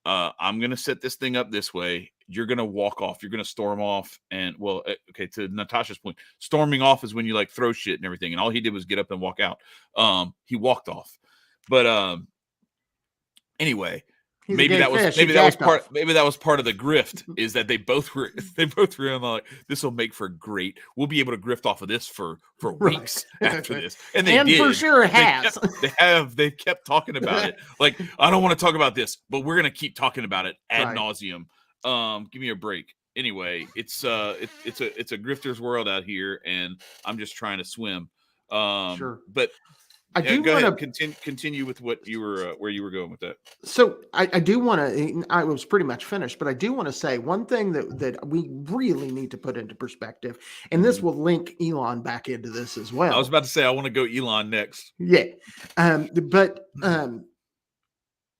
I'm going to set this thing up this way. You're going to walk off. You're going to storm off. And well, okay, to Natasha's point, storming off is when you like throw shit and everything. And all he did was get up and walk out. He walked off. But anyway, maybe that was part of the grift, is that they both were in like, this will make for great. We'll be able to grift off of this for weeks after this. And they did. For sure it has. They kept talking about it. Like, I don't want to talk about this, but we're gonna keep talking about it ad nauseum. Give me a break. Anyway, it's a grifter's world out here, and I'm just trying to swim. Sure. But I do want to continue with what you were where you were going with that. So I do want to. I was pretty much finished, but I do want to say one thing that we really need to put into perspective, and this will link Elon back into this as well. I was about to say I want to go Elon next. Yeah, but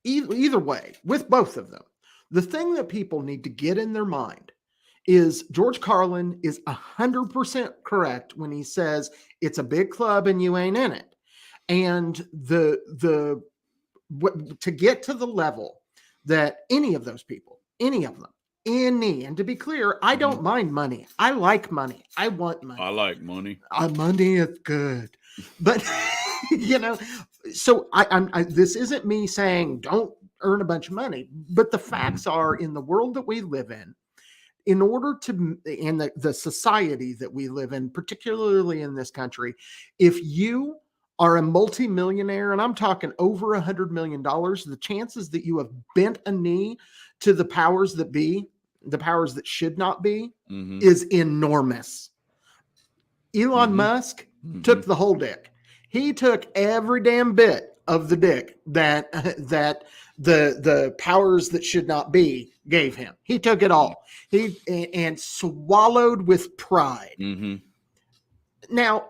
either way, with both of them, the thing that people need to get in their mind is George Carlin is 100% correct when he says it's a big club and you ain't in it. And to get to the level that any of those people, and to be clear, I don't mind money. I like money. I want money. I like money. Money is good. But, you know, so this isn't me saying don't earn a bunch of money, but the facts are, in the world that we live in order to, in the society that we live in, particularly in this country, if you are a multimillionaire, and I'm talking over $100 million, the chances that you have bent a knee to the powers that be, the powers that should not be, is enormous. Elon Musk took the whole dick. He took every damn bit of the dick that the powers that should not be gave him. He took it all. And swallowed with pride. Now,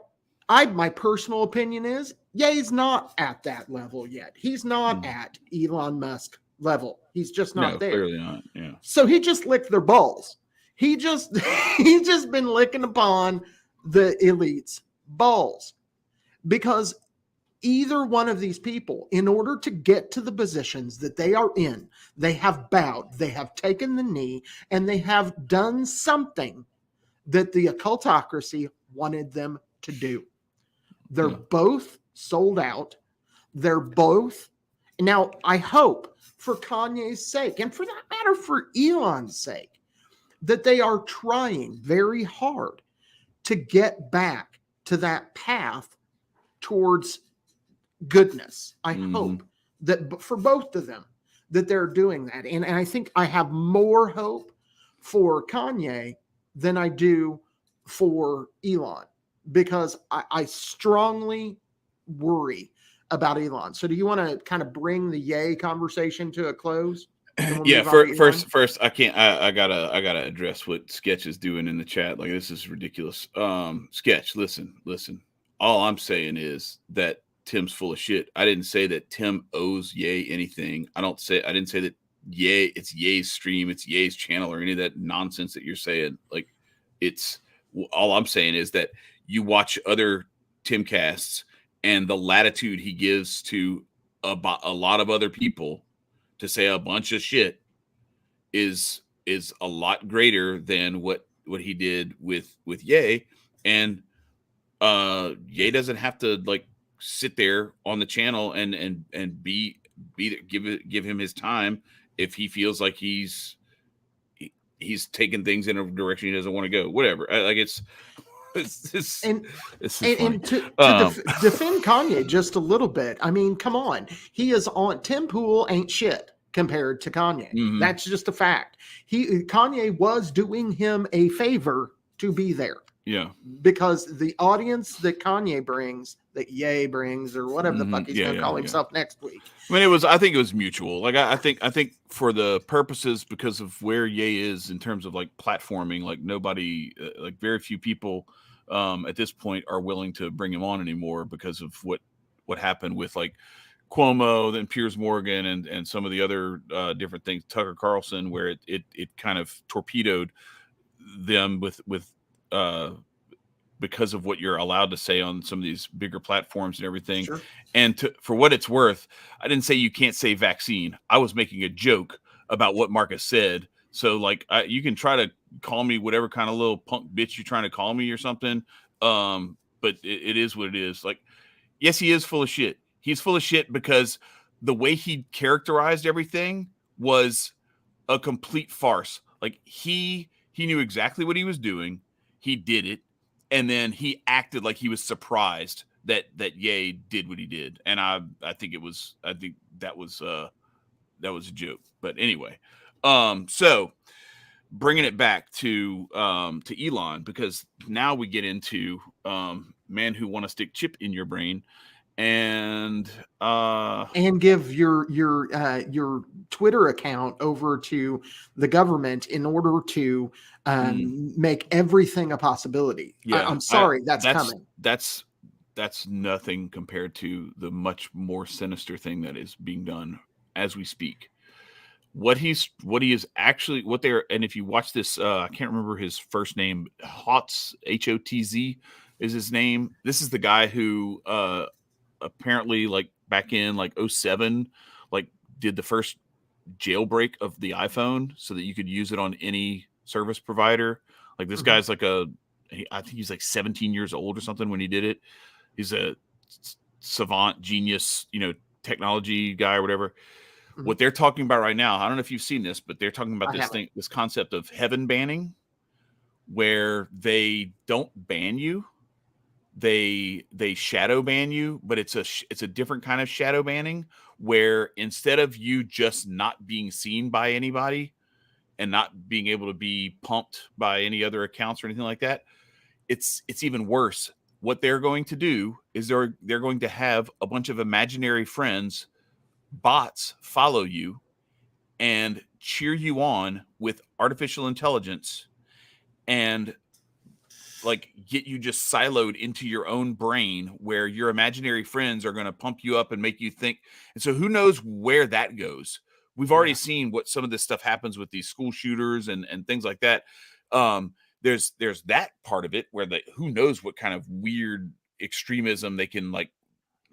my personal opinion is, he's not at that level yet. He's not at Elon Musk level. He's just not there. Clearly not. Yeah. So he just licked their balls. He's just been licking upon the elite's balls, because either one of these people, in order to get to the positions that they are in, they have bowed, they have taken the knee, and they have done something that the occultocracy wanted them to do. They're both sold out. They're both. Now, I hope for Kanye's sake, and for that matter, for Elon's sake, that they are trying very hard to get back to that path towards goodness. I hope that for both of them, that they're doing that. And I think I have more hope for Kanye than I do for Elon, because I strongly worry about Elon. So do you want to kind of bring the Ye conversation to a close? Yeah, first I can't. I gotta address what Sketch is doing in the chat. Like, this is ridiculous. Sketch, listen. All I'm saying is that Tim's full of shit. I didn't say that Tim owes Ye anything. I didn't say that it's Ye's stream, it's Ye's channel, or any of that nonsense that you're saying. Like, it's all I'm saying is that you watch other Timcasts, and the latitude he gives to a lot of other people to say a bunch of shit is a lot greater than what he did with Ye. And Ye doesn't have to like sit there on the channel and give him his time if he feels like he's taking things in a direction he doesn't want to go. Whatever. Like, it's and to defend Kanye just a little bit. I mean, come on. He is on. Tim Pool ain't shit compared to Kanye. That's just a fact. Kanye was doing him a favor to be there. Yeah. Because the audience that Kanye brings, that Ye brings, or whatever the fuck he's going to call himself next week. I mean, I think it was mutual. Like, I think for the purposes, because of where Ye is in terms of like platforming, like nobody, like very few people at this point are willing to bring him on anymore because of what happened with like Cuomo, then Piers Morgan, and some of the other different things, Tucker Carlson, where it kind of torpedoed them with because of what you're allowed to say on some of these bigger platforms and everything. Sure. And for what it's worth, I didn't say you can't say vaccine. I was making a joke about what Marcus said. So like, you can try to call me whatever kind of little punk bitch you're trying to call me or something. But it is what it is. Like, yes, he is full of shit. He's full of shit because the way he characterized everything was a complete farce. Like, he knew exactly what he was doing. He did it. And then he acted like he was surprised that Ye did what he did. And I think that was a joke. But anyway, so bringing it back to Elon, because now we get into man who want to stick chip in your brain and give your Twitter account over to the government in order to make everything a possibility. Yeah, I'm sorry, that's coming. That's nothing compared to the much more sinister thing that is being done as we speak. What he is actually, what they're, and if you watch this, I can't remember his first name, Hotz, Hotz is his name. This is the guy who apparently, like back in like 2007, like did the first jailbreak of the iPhone so that you could use it on any service provider. Like, this guy's like I think he's like 17 years old or something when he did it. He's a savant, genius, technology guy or whatever. What they're talking about right now, I don't know if you've seen this, but they're talking about this concept of heaven banning, where they don't ban you, they shadow ban you, but it's a different kind of shadow banning, where instead of you just not being seen by anybody and not being able to be pumped by any other accounts or anything like that, it's even worse. What they're going to do is they're going to have a bunch of imaginary friends, bots, follow you and cheer you on with artificial intelligence and like get you just siloed into your own brain, where your imaginary friends are going to pump you up and make you think. And so who knows where that goes? We've already seen what some of this stuff happens with these school shooters and things like that. There's that part of it where who knows what kind of weird extremism they can like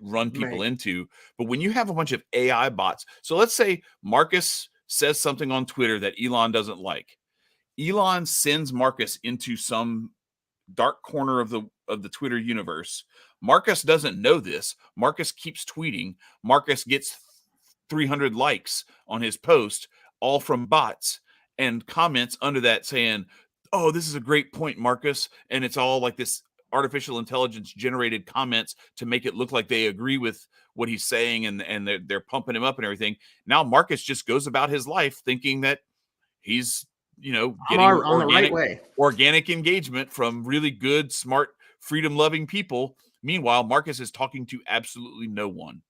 run people into. But when you have a bunch of AI bots, so let's say Marcus says something on Twitter that Elon doesn't like. Elon sends Marcus into some dark corner of the Twitter universe. Marcus doesn't know this. Marcus keeps tweeting. Marcus gets 300 likes on his post, all from bots, and comments under that saying, "Oh, this is a great point, Marcus." And it's all like this artificial intelligence generated comments to make it look like they agree with what he's saying, and they're pumping him up and everything. Now Marcus just goes about his life thinking that he's getting on the right way, organic engagement from really good, smart, freedom loving people. Meanwhile, Marcus is talking to absolutely no one.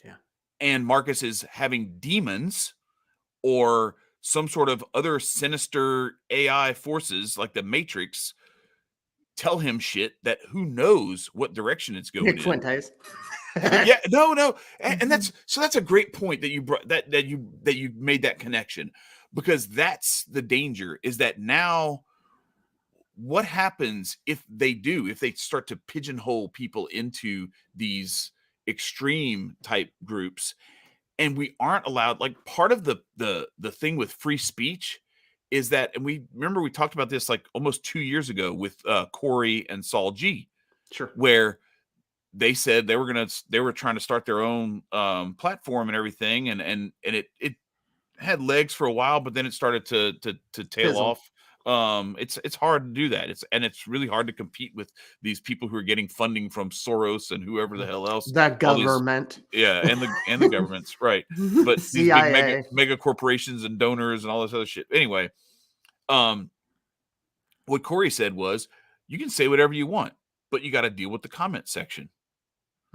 Yeah. And Marcus is having demons or some sort of other sinister AI forces like the Matrix tell him shit that who knows what direction it's going Nick in. Fuentes. Yeah, no. And that's a great point that you brought, that you made that connection, because that's the danger, is that now what happens if they start to pigeonhole people into these extreme type groups, and we aren't allowed, like, part of the thing with free speech is that, and we talked about this like almost 2 years ago with Corey and Saul G, sure, where they said they were trying to start their own platform and everything, and it had legs for a while, but then it started to tail off. It's hard to do that. It's really hard to compete with these people who are getting funding from Soros and whoever the hell else. The government. And the governments, right? But these big mega corporations and donors and all this other shit. Anyway, what Corey said was, you can say whatever you want, but you got to deal with the comment section.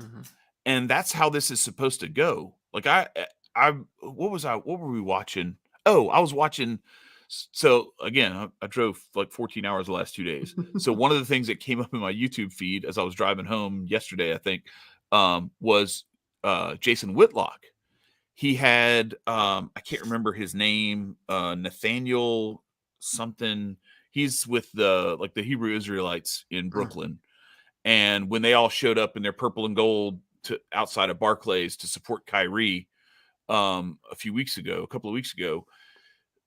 Mhm. And that's how this is supposed to go. Like what were we watching? Oh, I was watching. So again, I drove like 14 hours the last 2 days. So one of the things that came up in my YouTube feed as I was driving home yesterday, I think, was Jason Whitlock. He had I can't remember his name, Nathaniel something. He's with the Hebrew Israelites in Brooklyn. And when they all showed up in their purple and gold to outside of Barclays to support Kyrie a couple of weeks ago,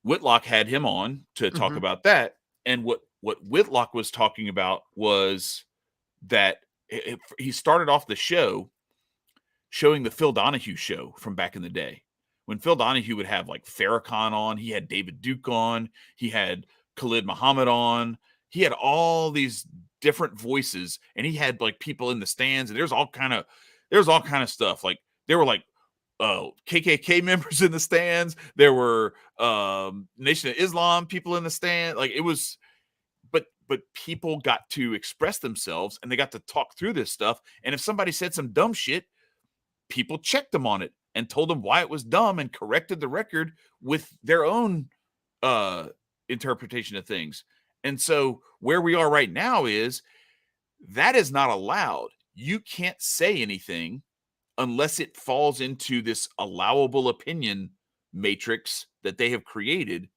Whitlock had him on to talk about that. And what Whitlock was talking about was that he started off the show showing the Phil Donahue show from back in the day. When Phil Donahue would have like Farrakhan on, he had David Duke on, he had Khalid Muhammad on, he had all these different voices, and he had like people in the stands, and there's all kind of stuff. Like there were like KKK members in the stands, there were Nation of Islam people in the stand. Like it was, but people got to express themselves and they got to talk through this stuff. And if somebody said some dumb shit, people checked them on it and told them why it was dumb and corrected the record with their own interpretation of things. And so where we are right now is that is not allowed. You can't say anything unless it falls into this allowable opinion matrix that they have created.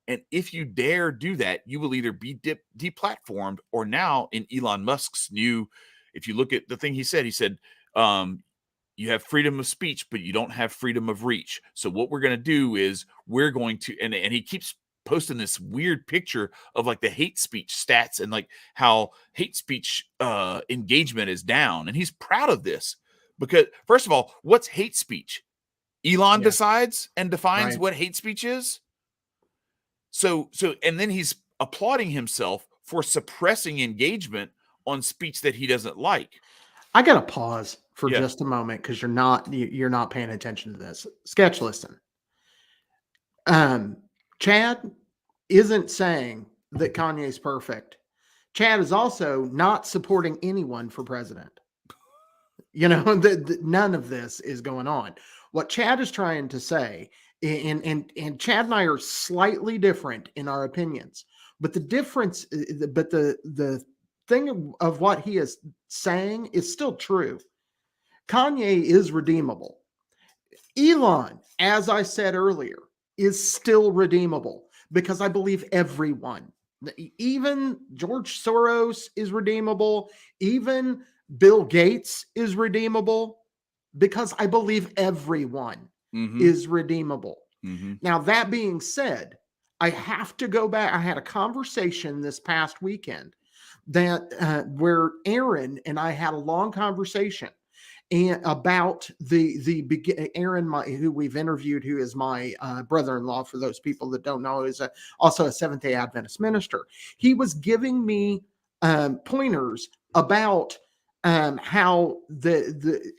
And if you dare do that, you will either be deplatformed, or now in Elon Musk's new, if you look at the thing he said, you have freedom of speech, but you don't have freedom of reach. So what we're going to do is we're going to, and he keeps posting this weird picture of like the hate speech stats and like how hate speech engagement is down. And he's proud of this because, first of all, what's hate speech? Elon decides and defines what hate speech is. So, and then he's applauding himself for suppressing engagement on speech that he doesn't like. I got to pause for just a moment because you're not paying attention to this. Sketch listen. Chad isn't saying that Kanye's perfect. Chad is also not supporting anyone for president. You know, none of this is going on. What Chad is trying to say, and Chad and I are slightly different in our opinions, but the difference, but the thing of what he is saying is still true. Kanye is redeemable. Elon, as I said earlier, is still redeemable because I believe everyone, even George Soros is redeemable. Even Bill Gates is redeemable because I believe everyone is redeemable. Now, that being said, I have to go back. I had a conversation this past weekend that where Aaron and I had a long conversation and about Aaron, who we've interviewed, who is my brother-in-law, for those people that don't know, is also a Seventh-day Adventist minister. He was giving me pointers about how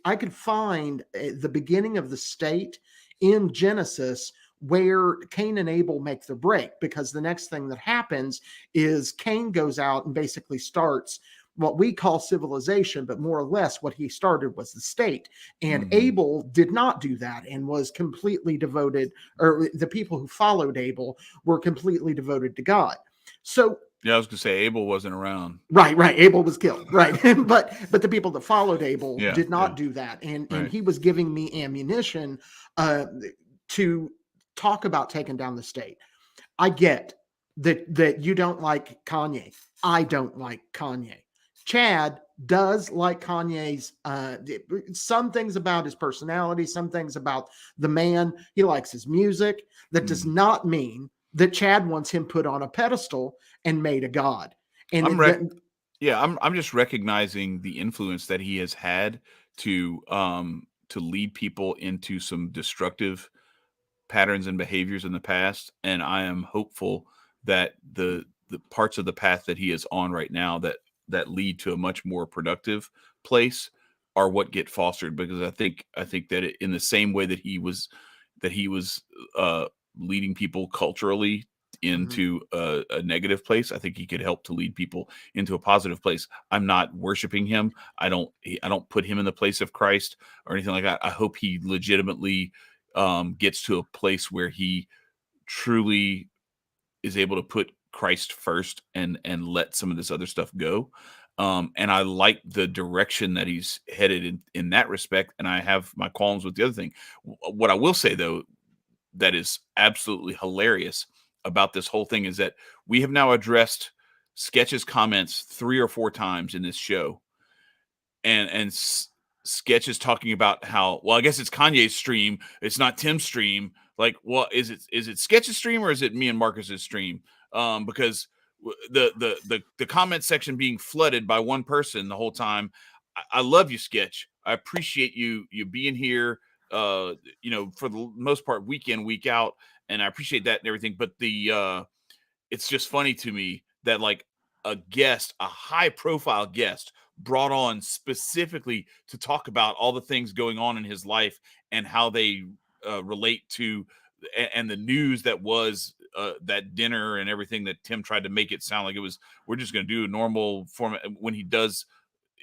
I could find the beginning of the state in Genesis where Cain and Abel make the break, because the next thing that happens is Cain goes out and basically starts what we call civilization, but more or less what he started was the state. And Abel did not do that and was completely devoted, or the people who followed Abel were completely devoted to God. So yeah, I was going to say Abel wasn't around. Right. Abel was killed. Right. but the people that followed Abel did not do that. And he was giving me ammunition to talk about taking down the state. I get that you don't like Kanye. I don't like Kanye. Chad does like Kanye's some things about his personality, some things about the man. He likes his music. That does not mean that Chad wants him put on a pedestal and made a god. And I'm just recognizing the influence that he has had to lead people into some destructive patterns and behaviors in the past. And I am hopeful that the parts of the path that he is on right now that lead to a much more productive place are what get fostered, because I think that in the same way that he was leading people culturally into a negative place. I think he could help to lead people into a positive place. I'm not worshiping him. I don't put him in the place of Christ or anything like that. I hope he legitimately gets to a place where he truly is able to put Christ first and let some of this other stuff go. And I like the direction that he's headed in that respect. And I have my qualms with the other thing. What I will say, though, that is absolutely hilarious about this whole thing is that we have now addressed Sketch's comments 3 or 4 times in this show. And Sketch is talking about how, well, I guess it's Kanye's stream. It's not Tim's stream. Like, well, is it Sketch's stream or is it me and Marcus's stream? Because the comment section being flooded by one person the whole time. I love you, Sketch. I appreciate you being here. For the most part, week in, week out, and I appreciate that and everything. But it's just funny to me that like a high profile guest brought on specifically to talk about all the things going on in his life and how they relate to and the news that was that dinner and everything that Tim tried to make it sound like it was, we're just going to do a normal format when he does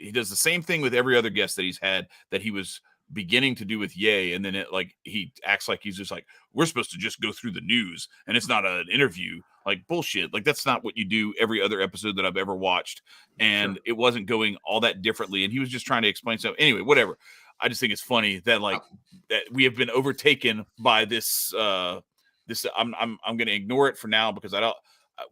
the same thing with every other guest that he's had that he was beginning to do with Ye, and then he acts like he's just like, we're supposed to just go through the news and it's not an interview. Like, bullshit. Like, that's not what you do every other episode that I've ever watched. And It wasn't going all that differently. And he was just trying to explain something. Anyway, whatever. I just think it's funny that that we have been overtaken by this. I'm going to ignore it for now because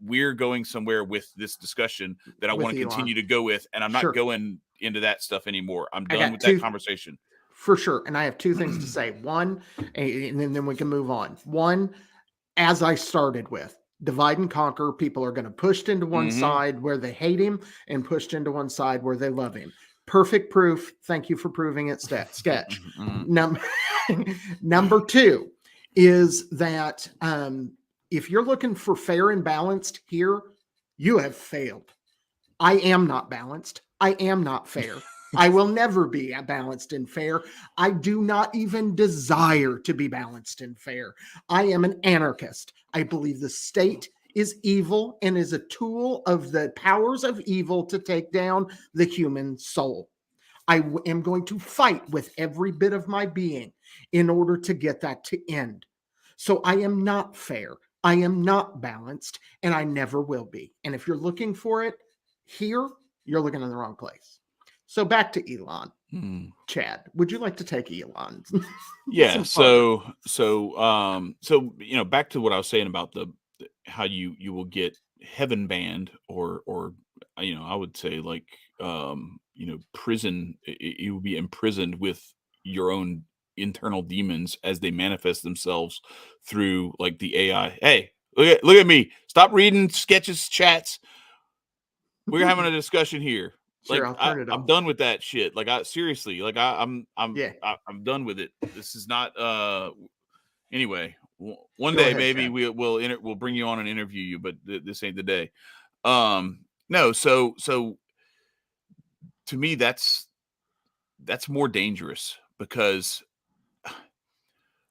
we're going somewhere with this discussion that I want to continue to go with, and I'm not going into that stuff anymore. I'm done with that conversation. For sure. And I have 2 things to say. One, and then we can move on. One, as I started with, divide and conquer. People are going to push into one side where they hate him and pushed into one side where they love him. Perfect proof. Thank you for proving it, Sketch. Number 2 is that if you're looking for fair and balanced here, you have failed. I am not balanced. I am not fair. I will never be balanced and fair. I do not even desire to be balanced and fair. I am an anarchist. I believe the state is evil and is a tool of the powers of evil to take down the human soul. I am going to fight with every bit of my being in order to get that to end. So I am not fair. I am not balanced, and I never will be. And if you're looking for it here, you're looking in the wrong place. So back to Elon. Chad, would you like to take Elon? Yeah. So back to what I was saying about how you will get heaven banned or I would say like prison. You will be imprisoned with your own internal demons as they manifest themselves through like the AI. Hey, look at me. Stop reading Sketch's chats. We're having a discussion here. Sure, like I'll turn it off. I'm done with that shit. Like seriously, like I'm done with it. This is not anyway. One day maybe Chad. We'll bring you on and interview you, but this ain't the day. No, so to me that's more dangerous because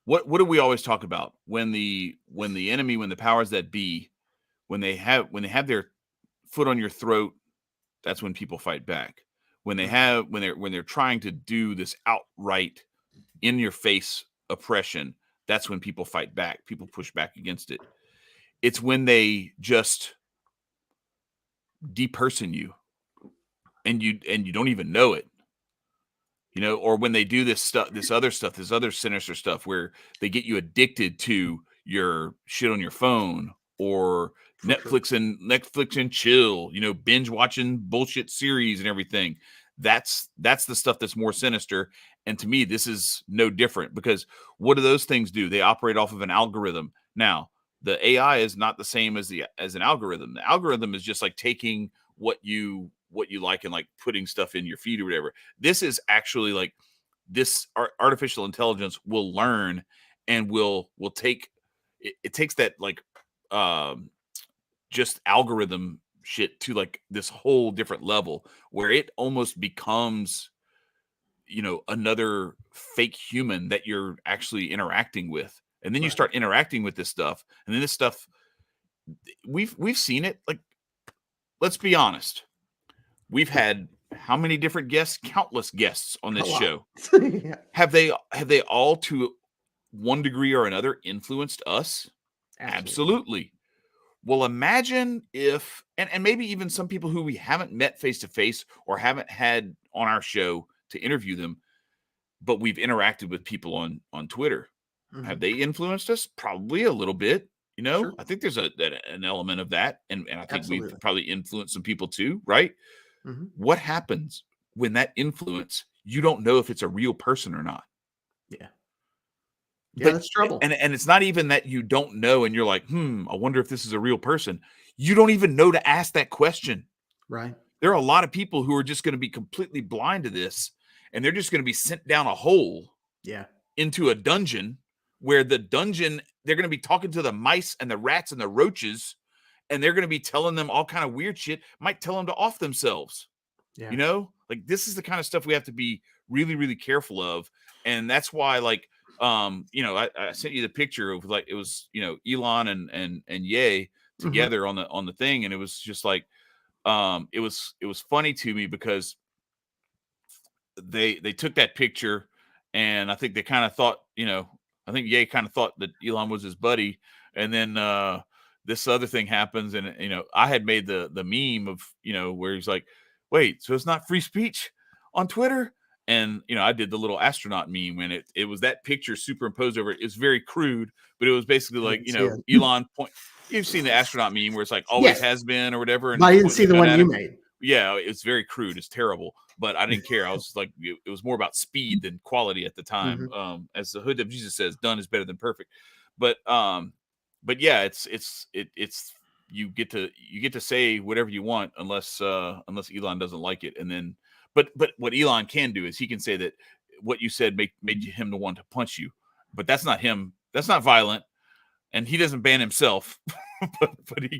what do we always talk about when the enemy, when the powers that be, when they have their foot on your throat, that's when people fight back. When they're trying to do this outright in your face oppression, that's when people fight back. People push back against it. It's when they just deperson you and you don't even know it. Or when they do this other sinister stuff where they get you addicted to your shit on your phone or Netflix and chill, binge watching bullshit series and everything. That's the stuff that's more sinister. And to me, this is no different because what do those things do? They operate off of an algorithm. Now, the AI is not the same as an algorithm. The algorithm is just like taking what you like and like putting stuff in your feed or whatever. This is actually like this artificial intelligence will learn and will take it takes that like just algorithm shit to like this whole different level where it almost becomes another fake human that you're actually interacting with. And then you start interacting with this stuff, and then this stuff we've seen it. Like, let's be honest. We've had how many different guests? Countless guests on this show. Yeah. Have they all to one degree or another influenced us? Absolutely. Well, imagine if, and maybe even some people who we haven't met face to face or haven't had on our show to interview them, but we've interacted with people on Twitter. Mm-hmm. Have they influenced us? Probably a little bit. You know, Sure. I think there's an element of that, and I think Absolutely. we've probably influenced some people too, right? Mm-hmm. What happens when that influence, you don't know if it's a real person or not? Yeah. But, that's trouble. And it's not even that you don't know and you're like, I wonder if this is a real person. You don't even know to ask that question. Right. There are a lot of people who are just going to be completely blind to this, and they're just going to be sent down a hole into a dungeon where they're going to be talking to the mice and the rats and the roaches, and they're going to be telling them all kind of weird shit, might tell them to off themselves. Yeah. You know, like, this is the kind of stuff we have to be really, really careful of. And that's why, like, I sent you the picture of, like, it was, Elon and Ye together on the thing. And it was just like, it was funny to me because they took that picture, and I think they kind of thought, I think Ye kind of thought that Elon was his buddy. And then, this other thing happens. And, I had made the meme of, where he's like, wait, so it's not free speech on Twitter? And, I did the little astronaut meme, and it was that picture superimposed over it. It's very crude, but it was basically like, Elon point. You've seen the astronaut meme where it's like always has been or whatever. And I didn't see the one you made. Yeah, it's very crude. It's terrible, but I didn't care. I was like, it was more about speed than quality at the time. As the Hood of Jesus says, done is better than perfect. But yeah, it's you get to say whatever you want unless Elon doesn't like it. And then, but what Elon can do is he can say that what you said made him the one to punch you, but that's not him. That's not violent, and he doesn't ban himself. but he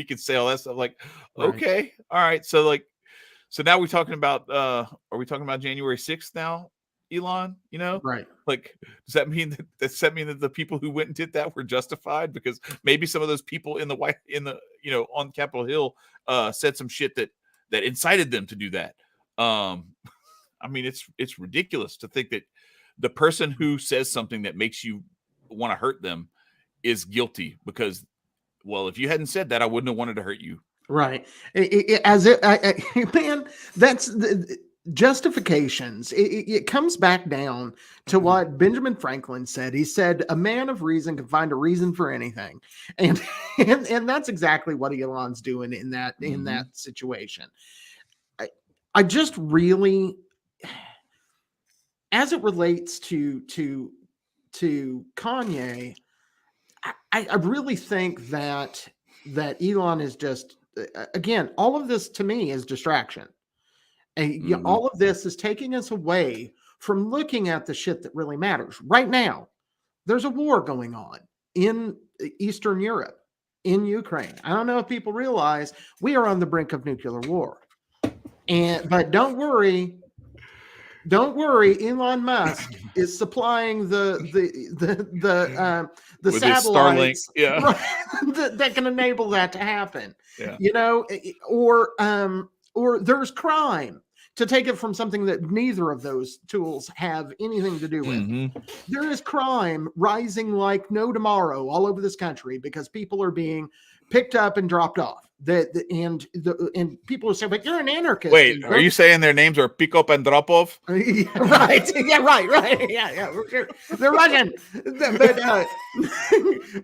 could say all that stuff. Like, okay, all right. So now we're talking about. Are we talking about January 6th now, Elon? Right. Like, does that mean that the people who went and did that were justified? Because maybe some of those people on Capitol Hill said some shit that incited them to do that. I mean, it's ridiculous to think that the person who says something that makes you want to hurt them is guilty because, well, if you hadn't said that, I wouldn't have wanted to hurt you. Right. Man, that's the justifications. It comes back down to what Benjamin Franklin said. He said, a man of reason can find a reason for anything. And that's exactly what Elon's doing in that situation. I just really, as it relates to Kanye, I really think that Elon is just, again, all of this to me is distraction. And all of this is taking us away from looking at the shit that really matters. Right now, there's a war going on in Eastern Europe, in Ukraine. I don't know if people realize we are on the brink of nuclear war. But don't worry, Elon Musk is supplying the with satellites Starlink, that can enable that to happen. Yeah. Or there's crime, to take it from something that neither of those tools have anything to do with. There is crime rising like no tomorrow all over this country because people are being picked up and dropped off. And people will say, but you're an anarchist. Wait, are you saying their names are pick up and drop off? Right. Yeah, right. Yeah. They're Russian.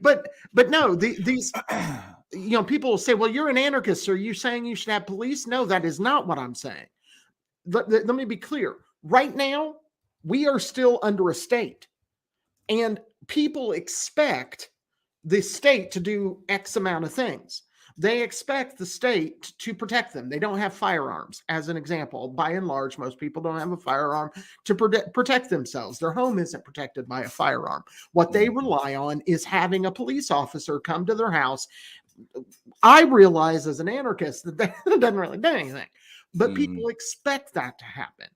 But no, these people will say, well, you're an anarchist. Are you saying you should have police? No, that is not what I'm saying. Let me be clear. Right now, we are still under a state, and people expect the state to do X amount of things. They expect the state to protect them. They don't have firearms, as an example. By and large, most people don't have a firearm to protect themselves. Their home isn't protected by a firearm. What they rely on is having a police officer come to their house. I realize as an anarchist that doesn't really do anything, but people expect that to happen.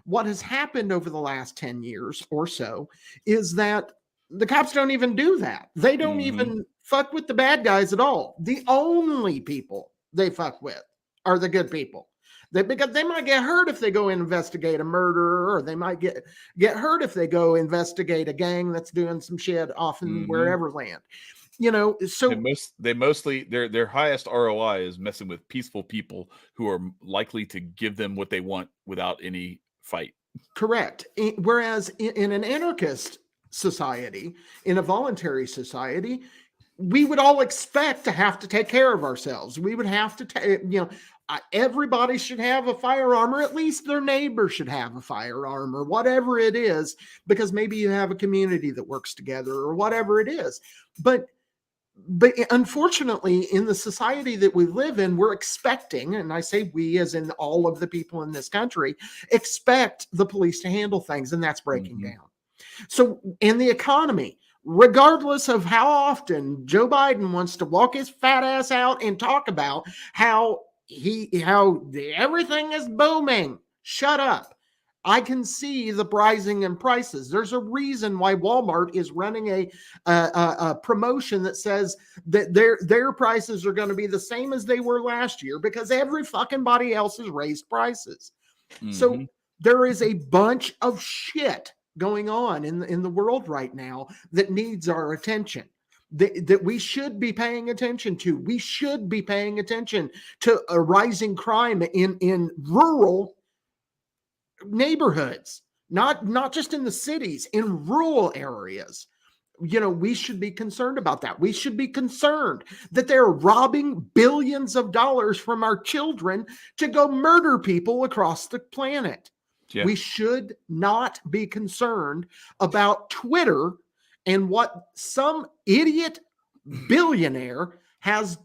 What has happened over the last 10 years or so is that the cops don't even do that. They don't even fuck with the bad guys at all. The only people they fuck with are the good people. Because they might get hurt if they go investigate a murderer, or they might get hurt if they go investigate a gang that's doing some shit off in wherever land. You know, so they mostly their highest ROI is messing with peaceful people who are likely to give them what they want without any fight. Correct. Whereas in an anarchist society, in a voluntary society, we would all expect to have to take care of ourselves. We would have to, everybody should have a firearm, or at least their neighbor should have a firearm, or whatever it is, because maybe you have a community that works together, or whatever it is. But unfortunately, in the society that we live in, we're expecting, and I say we as in all of the people in this country, expect the police to handle things, and that's breaking down. So, in the economy, regardless of how often Joe Biden wants to walk his fat ass out and talk about how everything is booming, shut up. I can see the rising in prices. There's a reason why Walmart is running a promotion that says that their prices are going to be the same as they were last year, because every fucking body else has raised prices. So there is a bunch of shit going on in the world right now that needs our attention. That we should be paying attention to. We should be paying attention to a rising crime in rural neighborhoods, not just in the cities, in rural areas. We should be concerned about that. We should be concerned that they're robbing billions of dollars from our children to go murder people across the planet. Yeah. We should not be concerned about Twitter and what some idiot billionaire has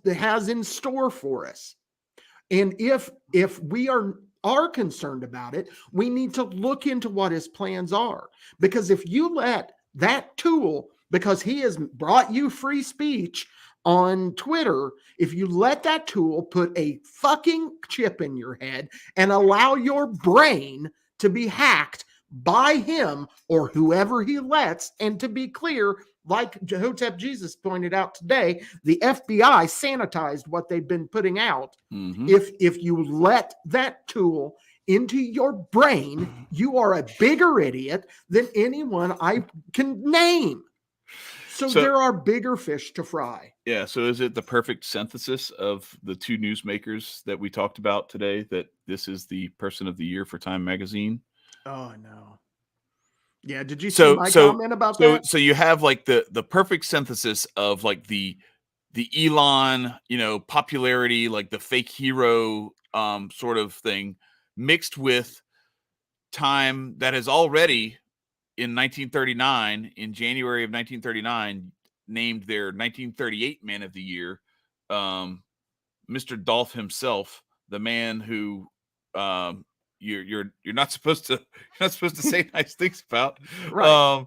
in store for us. And if we are concerned about it, we need to look into what his plans are. Because if you let that tool, because he has brought you free speech on Twitter, if you let that tool put a fucking chip in your head and allow your brain to be hacked by him or whoever he lets, and to be clear, like Jehotep Jesus pointed out today, the FBI sanitized what they've been putting out. If you let that tool into your brain, you are a bigger idiot than anyone I can name. So there are bigger fish to fry. Yeah. So is it the perfect synthesis of the two newsmakers that we talked about today, that this is the person of the year for Time Magazine? Oh, no. Yeah. Did you see my comment about that? So you have like the perfect synthesis of like the Elon, popularity, like the fake hero sort of thing, mixed with Time that has already in January of 1939, named their 1938 Man of the Year, Mr. Dolph himself, the man who you're not supposed to say nice things about. Right.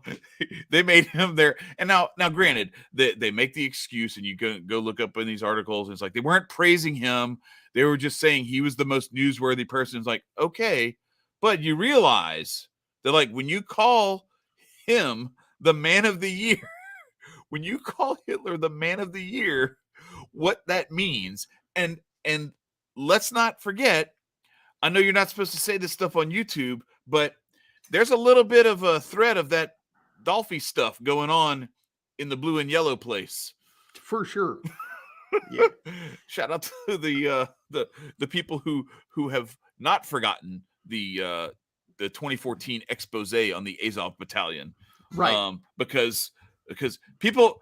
They made him there, and now granted, they make the excuse, and you go look up in these articles, and it's like they weren't praising him; they were just saying he was the most newsworthy person. It's like, okay, but you realize that, like, when you call him the Man of the Year, when you call Hitler the Man of the Year, what that means, and let's not forget, I know you're not supposed to say this stuff on YouTube, but there's a little bit of a thread of that Dolphy stuff going on in the blue and yellow place. For sure. Yeah. Shout out to the people who have not forgotten the 2014 expose on the Azov Battalion. Right. Because people,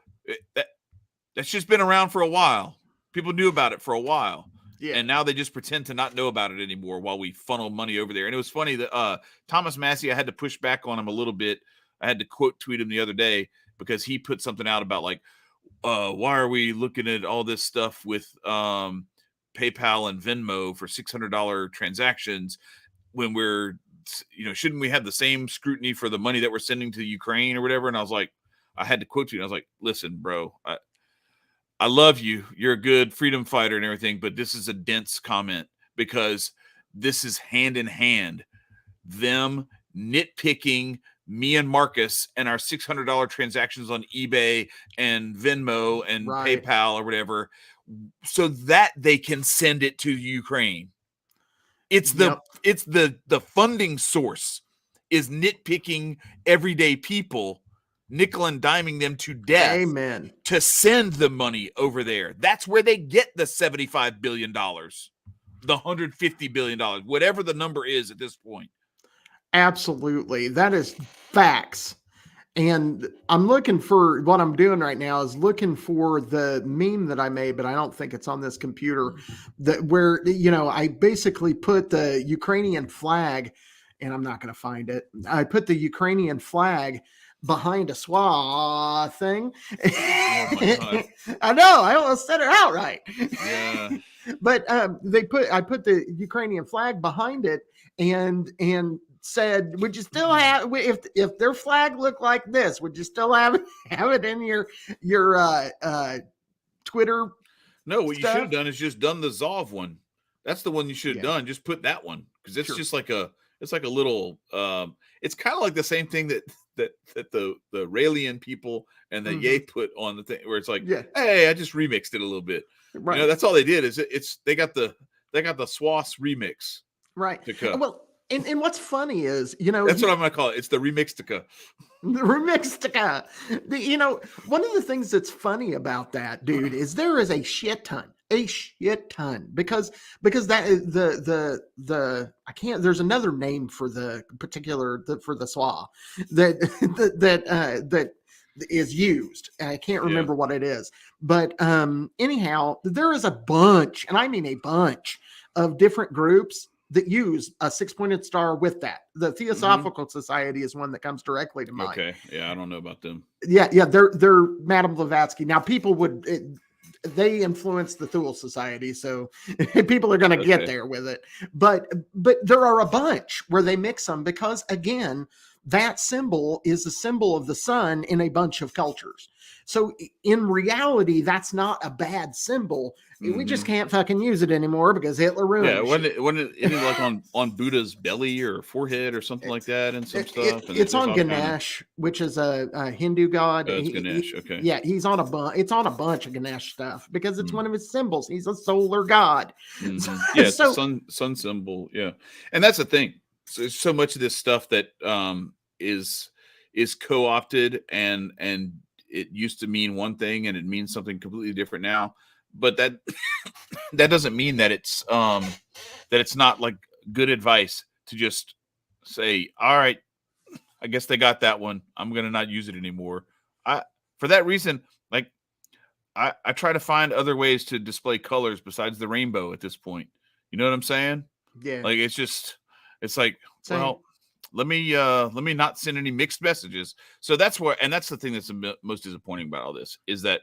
that's just been around for a while. People knew about it for a while. Yeah. And now they just pretend to not know about it anymore while we funnel money over there. And it was funny that Thomas Massey, I had to push back on him a little bit. I had to quote tweet him the other day because he put something out about like, why are we looking at all this stuff with PayPal and Venmo for $600 transactions when we're, shouldn't we have the same scrutiny for the money that we're sending to Ukraine or whatever? And I was like, I had to quote you. And I was like, listen, bro, I love you. You're a good freedom fighter and everything, but this is a dense comment because this is hand in hand. Them nitpicking me and Marcus and our $600 transactions on eBay and Venmo and PayPal or whatever, so that they can send it to Ukraine. It's the funding source is nitpicking everyday people, nickel and diming them to death. Amen. To send the money over there. That's where they get the $75 billion, the $150 billion, whatever the number is at this point. Absolutely. That is facts. And I'm looking for what I'm doing right now is looking for the meme that I made, but I don't think it's on this computer, that where, you know, I basically put the Ukrainian flag, and I'm not going to find it. I put the Ukrainian flag behind a SWA thing. Oh my God. I know, I almost said it out right. Yeah. But I put the Ukrainian flag behind it and said, would you still have, if their flag looked like this, would you still have it in your Twitter? No, what you should have done is just done the Zov one. That's the one you should have done. Just put that one, because it's just like it's like a little it's kind of like the same thing that the Raelian people and the Ye put on the thing, where it's like, hey, I just remixed it a little bit. Right. You know, that's all they did. Is they got the SWAS remix. Right. Well, and what's funny is, you know, that's what I'm going to call it. It's the remixtica. The remixtica. You know, one of the things that's funny about that, dude, is there is a shit ton, because that the I can't. There's another name for the particular for the SWA that is used. I can't remember what it is, but anyhow, there is a bunch, and I mean a bunch of different groups that use a 6-pointed star with that. The Theosophical Society is one that comes directly to mind. Okay. Yeah, I don't know about them. Yeah, they're Madame Blavatsky. Now, people they influence the Thule Society, so people are going to get there with it. But there are a bunch where they mix them because, again, that symbol is a symbol of the sun in a bunch of cultures. So in reality, that's not a bad symbol. We just can't fucking use it anymore because Hitler ruined it. Yeah, wasn't it like on Buddha's belly or forehead or something like that, and some stuff? And it's on Ganesh, which is a Hindu god. Oh, it's Ganesh, okay. Yeah, he's on it's on a bunch of Ganesh stuff because it's one of his symbols. He's a solar god. Yeah, it's sun symbol. Yeah, and that's the thing. So much of this stuff that is co-opted, and it used to mean one thing and it means something completely different now. But that doesn't mean that it's not like good advice to just say, all right, I guess they got that one. I'm gonna not use it anymore. For that reason, like I try to find other ways to display colors besides the rainbow at this point. You know what I'm saying? Yeah. Like it's like, well, let me not send any mixed messages. So that's the thing that's the most disappointing about all this, is that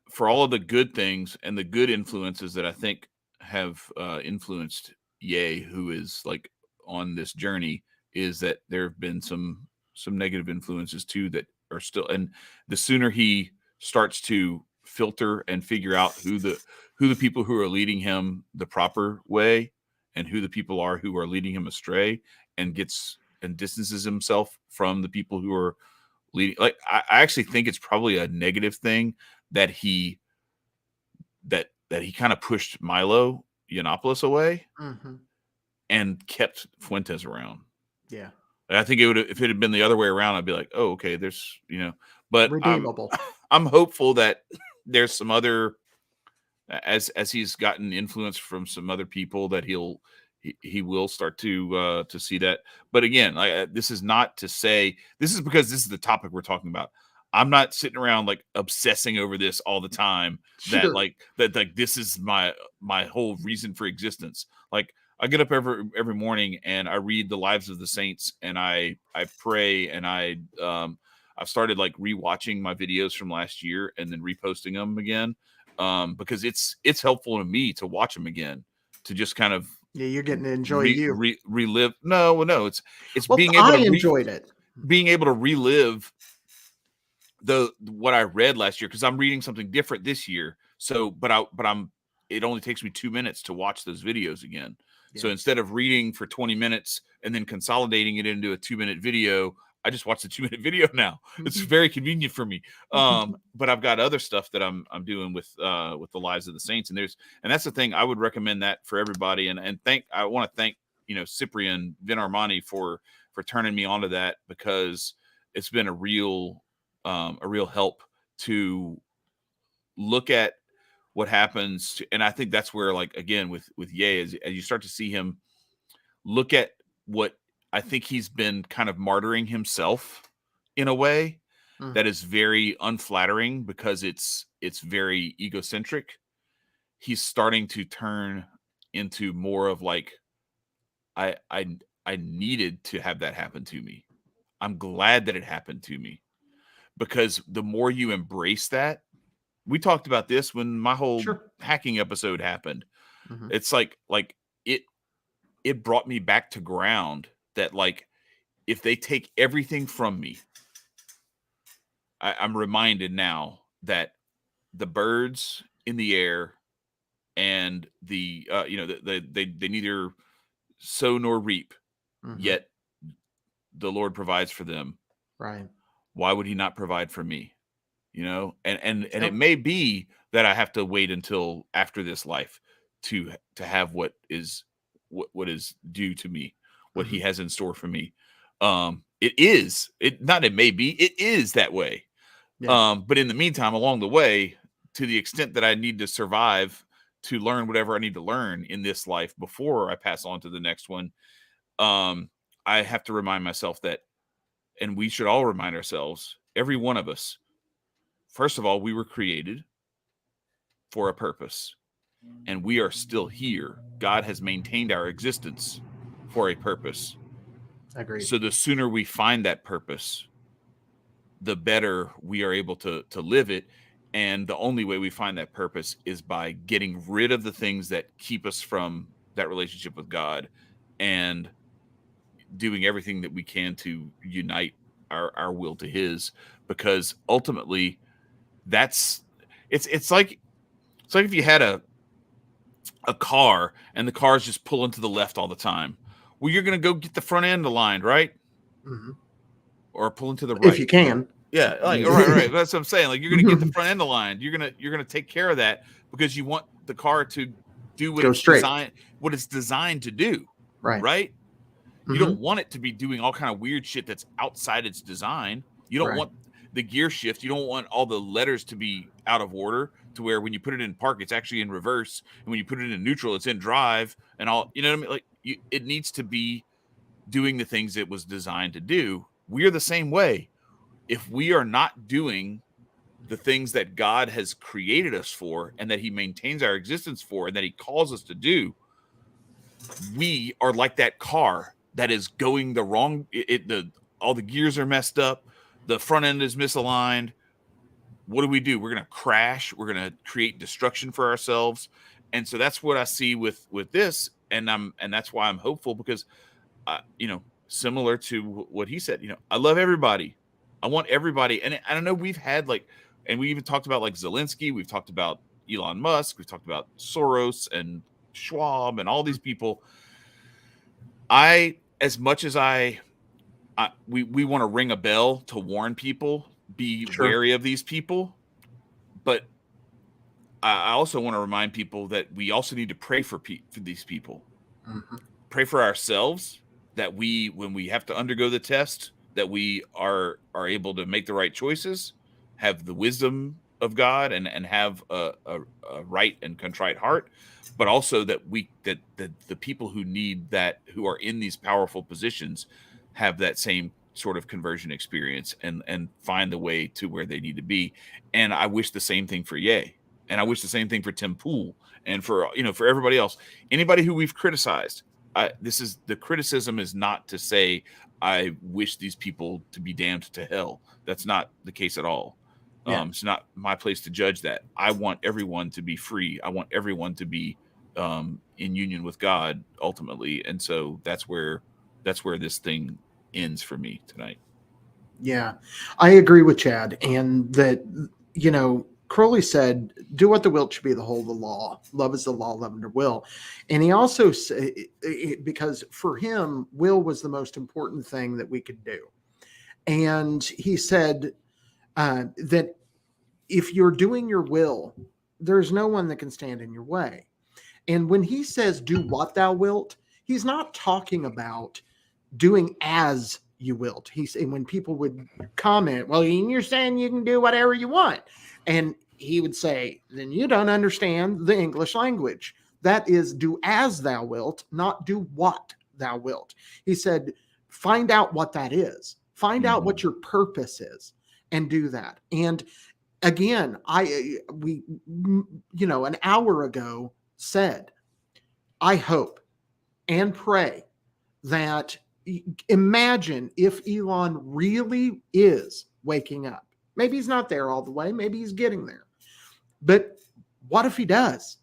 for all of the good things and the good influences that I think have influenced Ye, who is like on this journey, is that there have been some negative influences too that are still, and the sooner he starts to filter and figure out who the people who are leading him the proper way and who the people are who are leading him astray, and distances himself from the people who are leading. Like, I actually think it's probably a negative thing that he kind of pushed Milo Yiannopoulos away and kept Fuentes around. Yeah. I think if it had been the other way around, I'd be like, oh, okay, there's, but redeemable. I'm hopeful that there's some other, as he's gotten influence from some other people, that he will start to see that. But again, this is not to say, this is because this is the topic we're talking about. I'm not sitting around like obsessing over this all the time. Sure. That this is my whole reason for existence. Like, I get up every morning and I read the lives of the saints, and I pray, and I've started like rewatching my videos from last year and then reposting them again, because it's helpful to me to watch them again, to just kind of you're getting to enjoy relive. No, it's well, being able to enjoyed it, being able to relive what I read last year, because I'm reading something different this year. So, but it only takes me 2 minutes to watch those videos again. So Yeah. instead of reading for 20 minutes and then consolidating it into a 2-minute video, I just watch the 2-minute video now. It's very convenient for me. But I've got other stuff that I'm doing with the lives of the saints, and that's the thing. I would recommend that for everybody. And I want to thank, Cyprian Vinarmani for turning me onto that, because it's been a real help to look at what happens. And I think that's where, like, again, with Ye, as you start to see him look at what I think he's been kind of martyring himself in a way that is very unflattering, because it's very egocentric. He's starting to turn into more of like, I needed to have that happen to me. I'm glad that it happened to me, because the more you embrace that, we talked about this when my whole hacking episode happened. It's like it brought me back to ground, that, like, if they take everything from me, I'm reminded now that the birds in the air and the they neither sow nor reap, yet the Lord provides for them. Right. Why would he not provide for me? And it may be that I have to wait until after this life to have what is due to me, what he has in store for me. It is that way. Yeah. But in the meantime, along the way, to the extent that I need to survive to learn whatever I need to learn in this life before I pass on to the next one, I have to remind myself that, and we should all remind ourselves, every one of us, first of all, we were created for a purpose, and we are still here. God has maintained our existence for a purpose. Agreed. So the sooner we find that purpose, the better we are able to live it. And the only way we find that purpose is by getting rid of the things that keep us from that relationship with God, and doing everything that we can to unite our will to his, because ultimately it's like if you had a car and the cars just pulling to the left all the time. Well, you're going to go get the front end aligned, right? Or pulling to the right if you can. Yeah, like right. That's what I'm saying. Like, you're gonna get the front end aligned. You're gonna take care of that, because you want the car to do what it's designed to do. Right? You don't want it to be doing all kind of weird shit that's outside its design. You don't want the gear shift. You don't want all the letters to be out of order, to where when you put it in park, it's actually in reverse, and when you put it in neutral, it's in drive, and all. You know what I mean? Like, it needs to be doing the things it was designed to do. We are the same way. If we are not doing the things that God has created us for, and that he maintains our existence for, and that he calls us to do, we are like that car that is going the wrong. All the gears are messed up. The front end is misaligned. What do? We're going to crash. We're going to create destruction for ourselves. And so that's what I see with this. And that's why I'm hopeful, because, similar to what he said, I love everybody. I want everybody. And I know we've had and we even talked about like Zelensky. We've talked about Elon Musk. We've talked about Soros and Schwab and all these people. As much as we want to ring a bell to warn people, be wary of these people. But I also want to remind people that we also need to pray for these people. Pray for ourselves, that when we have to undergo the test, that we are able to make the right choices, have the wisdom of God, and have a right and contrite heart, but also that the people who need that, who are in these powerful positions, have that same sort of conversion experience, and find the way to where they need to be. And I wish the same thing for Ye, and I wish the same thing for Tim Pool, and for everybody else, anybody who we've criticized. The criticism is not to say I wish these people to be damned to hell. That's not the case at all. It's not my place to judge that. I want everyone to be free. I want everyone to be in union with God ultimately. And so that's where this thing ends for me tonight. Yeah, I agree with Chad, and that, Crowley said, "Do what the will should be the whole of the law. Love is the law, love under will." And he also said, because for him, will was the most important thing that we could do. And he said that if you're doing your will, there's no one that can stand in your way. And when he says, "Do what thou wilt," he's not talking about doing as you wilt. He's when people would comment, "Well, you're saying you can do whatever you want," and he would say, "Then you don't understand the English language. That is, do as thou wilt, not do what thou wilt." He said, "Find out what that is. Find out what your purpose is, and do that." And again, we an hour ago said, I hope and pray that, imagine if Elon really is waking up. Maybe he's not there all the way. Maybe he's getting there. But what if he does?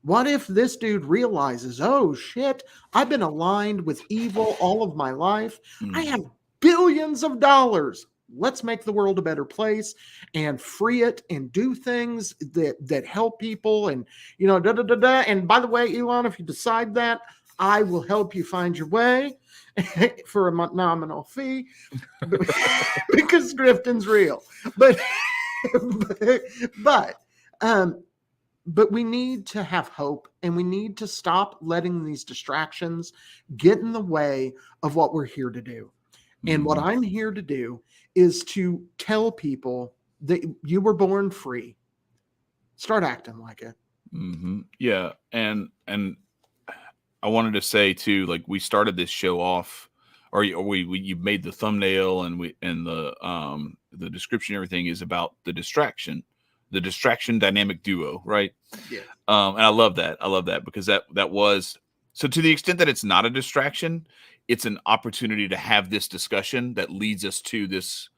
What if this dude realizes, oh shit, I've been aligned with evil all of my life. I have billions of dollars. Let's make the world a better place and free it and do things that help people. And, And by the way, Elon, if you decide that, I will help you find your way for a nominal fee because grifting's real. But we need to have hope, and we need to stop letting these distractions get in the way of what we're here to do. And what I'm here to do is to tell people that you were born free. Start acting like it. Yeah. And I wanted to say too, like, we started this show off, or you made the thumbnail and the description, everything is about the distraction dynamic duo, right? Yeah. And I love that because that was, so to the extent that it's not a distraction, it's an opportunity to have this discussion that leads us to this,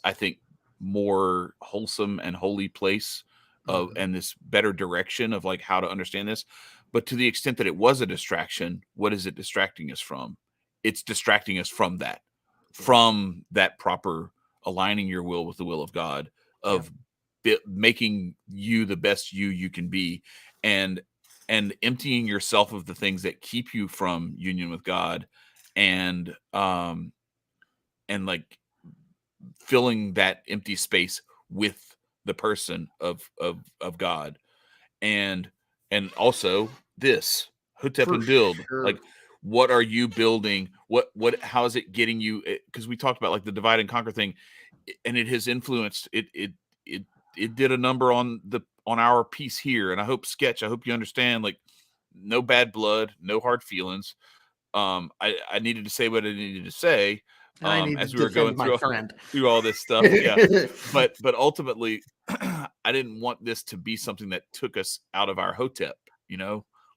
I think, more wholesome and holy place of, and this better direction of like how to understand this. But to the extent that it was a distraction, what is it distracting us from? It's distracting us from that proper aligning your will with the will of God, of making you the best you can be, and emptying yourself of the things that keep you from union with God, and like filling that empty space with the person of God, and also this Hotep and build. Sure. Like, what are you building? How is it getting you? Because we talked about like the divide and conquer thing, and it has influenced it did a number on our piece here. And I hope you understand, like, no bad blood, no hard feelings. I needed to say what I needed to say as we were going through all this stuff. Yeah. but ultimately, I didn't want this to be something that took us out of our Hotep,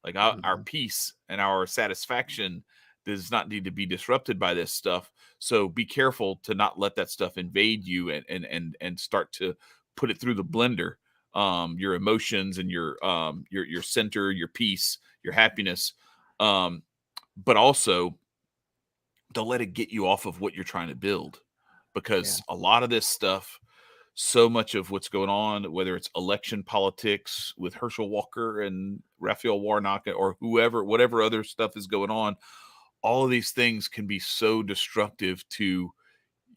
like our peace and our satisfaction does not need to be disrupted by this stuff. So be careful to not let that stuff invade you and start to put it through the blender, your emotions and your center, your peace, your happiness, but also don't let it get you off of what you're trying to build, because a lot of this stuff, so much of what's going on, whether it's election politics with Herschel Walker and Raphael Warnock or whatever other stuff is going on, all of these things can be so destructive to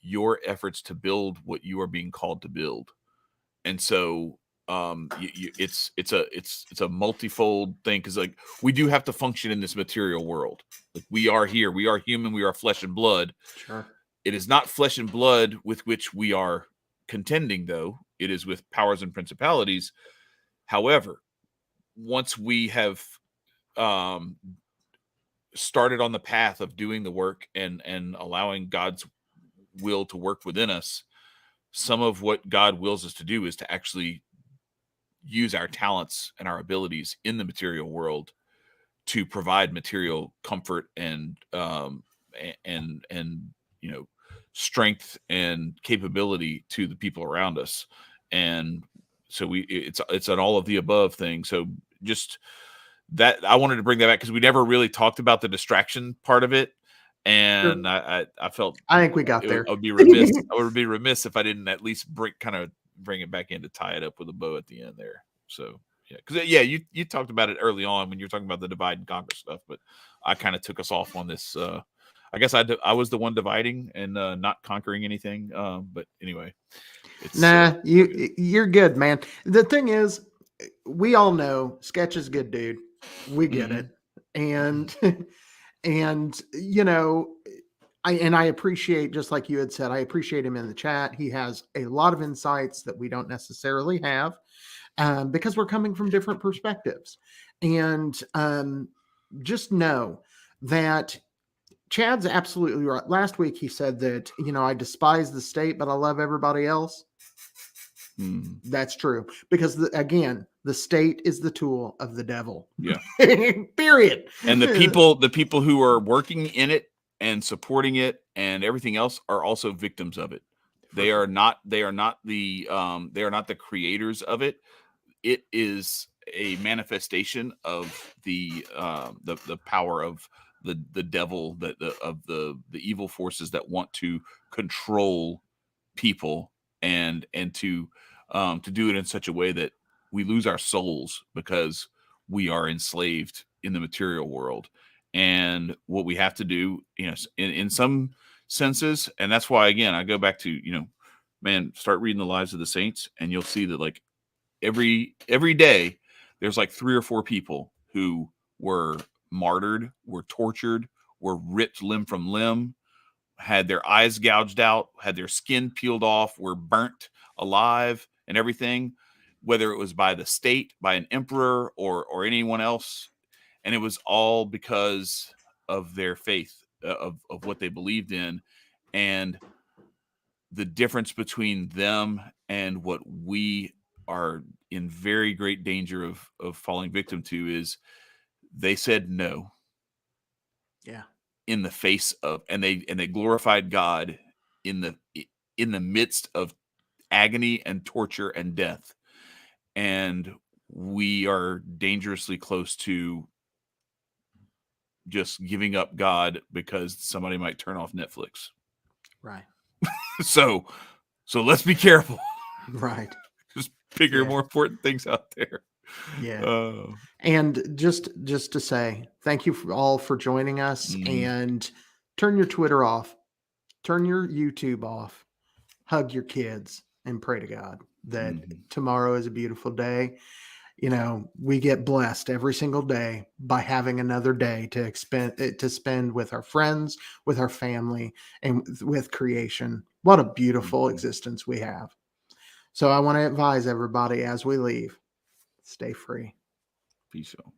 your efforts to build what you are being called to build. And so it's a multifold thing, because like we do have to function in this material world. Like, we are here, we are human, we are flesh and blood. Sure. It is not flesh and blood with which we are contending, though. It is with powers and principalities. However, once we have started on the path of doing the work and allowing God's will to work within us, some of what God wills us to do is to actually use our talents and our abilities in the material world to provide material comfort and strength and capability to the people around us. And so it's an all of the above thing. So just that, I wanted to bring that back because we never really talked about the distraction part of it. And I felt, I think we got there. I would be remiss if I didn't at least kind of bring it back in to tie it up with a bow at the end there. So yeah, because you talked about it early on when you were talking about the divide and conquer stuff, but I kind of took us off on this. I guess I was the one dividing and not conquering anything. But anyway, it's you're good, man. The thing is, we all know Sketch is a good dude. We get it, and and I appreciate, just like you had said, I appreciate him in the chat. He has a lot of insights that we don't necessarily have, because we're coming from different perspectives, and just know that Chad's absolutely right. Last week he said that, I despise the state, but I love everybody else. That's true, because again, the state is the tool of the devil. Yeah. Period. And the people who are working in it and supporting it and everything else are also victims of it. They are not the creators of it. It is a manifestation of the power of the devil, of the evil forces that want to control people and to do it in such a way that we lose our souls because we are enslaved in the material world. And what we have to do, in some senses, and that's why, again, I go back to, start reading the lives of the saints, and you'll see that like every day there's like 3 or 4 people who were martyred, were tortured, were ripped limb from limb, had their eyes gouged out, had their skin peeled off, were burnt alive and everything, whether it was by the state, by an emperor or anyone else. And it was all because of their faith, of what they believed in. And the difference between them and what we are in very great danger of falling victim to is they said no. Yeah. In the face of, and they glorified God in the midst of agony and torture and death. And we are dangerously close to just giving up God because somebody might turn off Netflix. Right. So let's be careful. Right. Just bigger, more important things out there. Yeah. And just to say, thank you all for joining us, and turn your Twitter off, turn your YouTube off, hug your kids, and pray to God that tomorrow is a beautiful day. We get blessed every single day by having another day to spend with our friends, with our family, and with creation. What a beautiful existence we have. So I want to advise everybody as we leave, stay free. Peace out.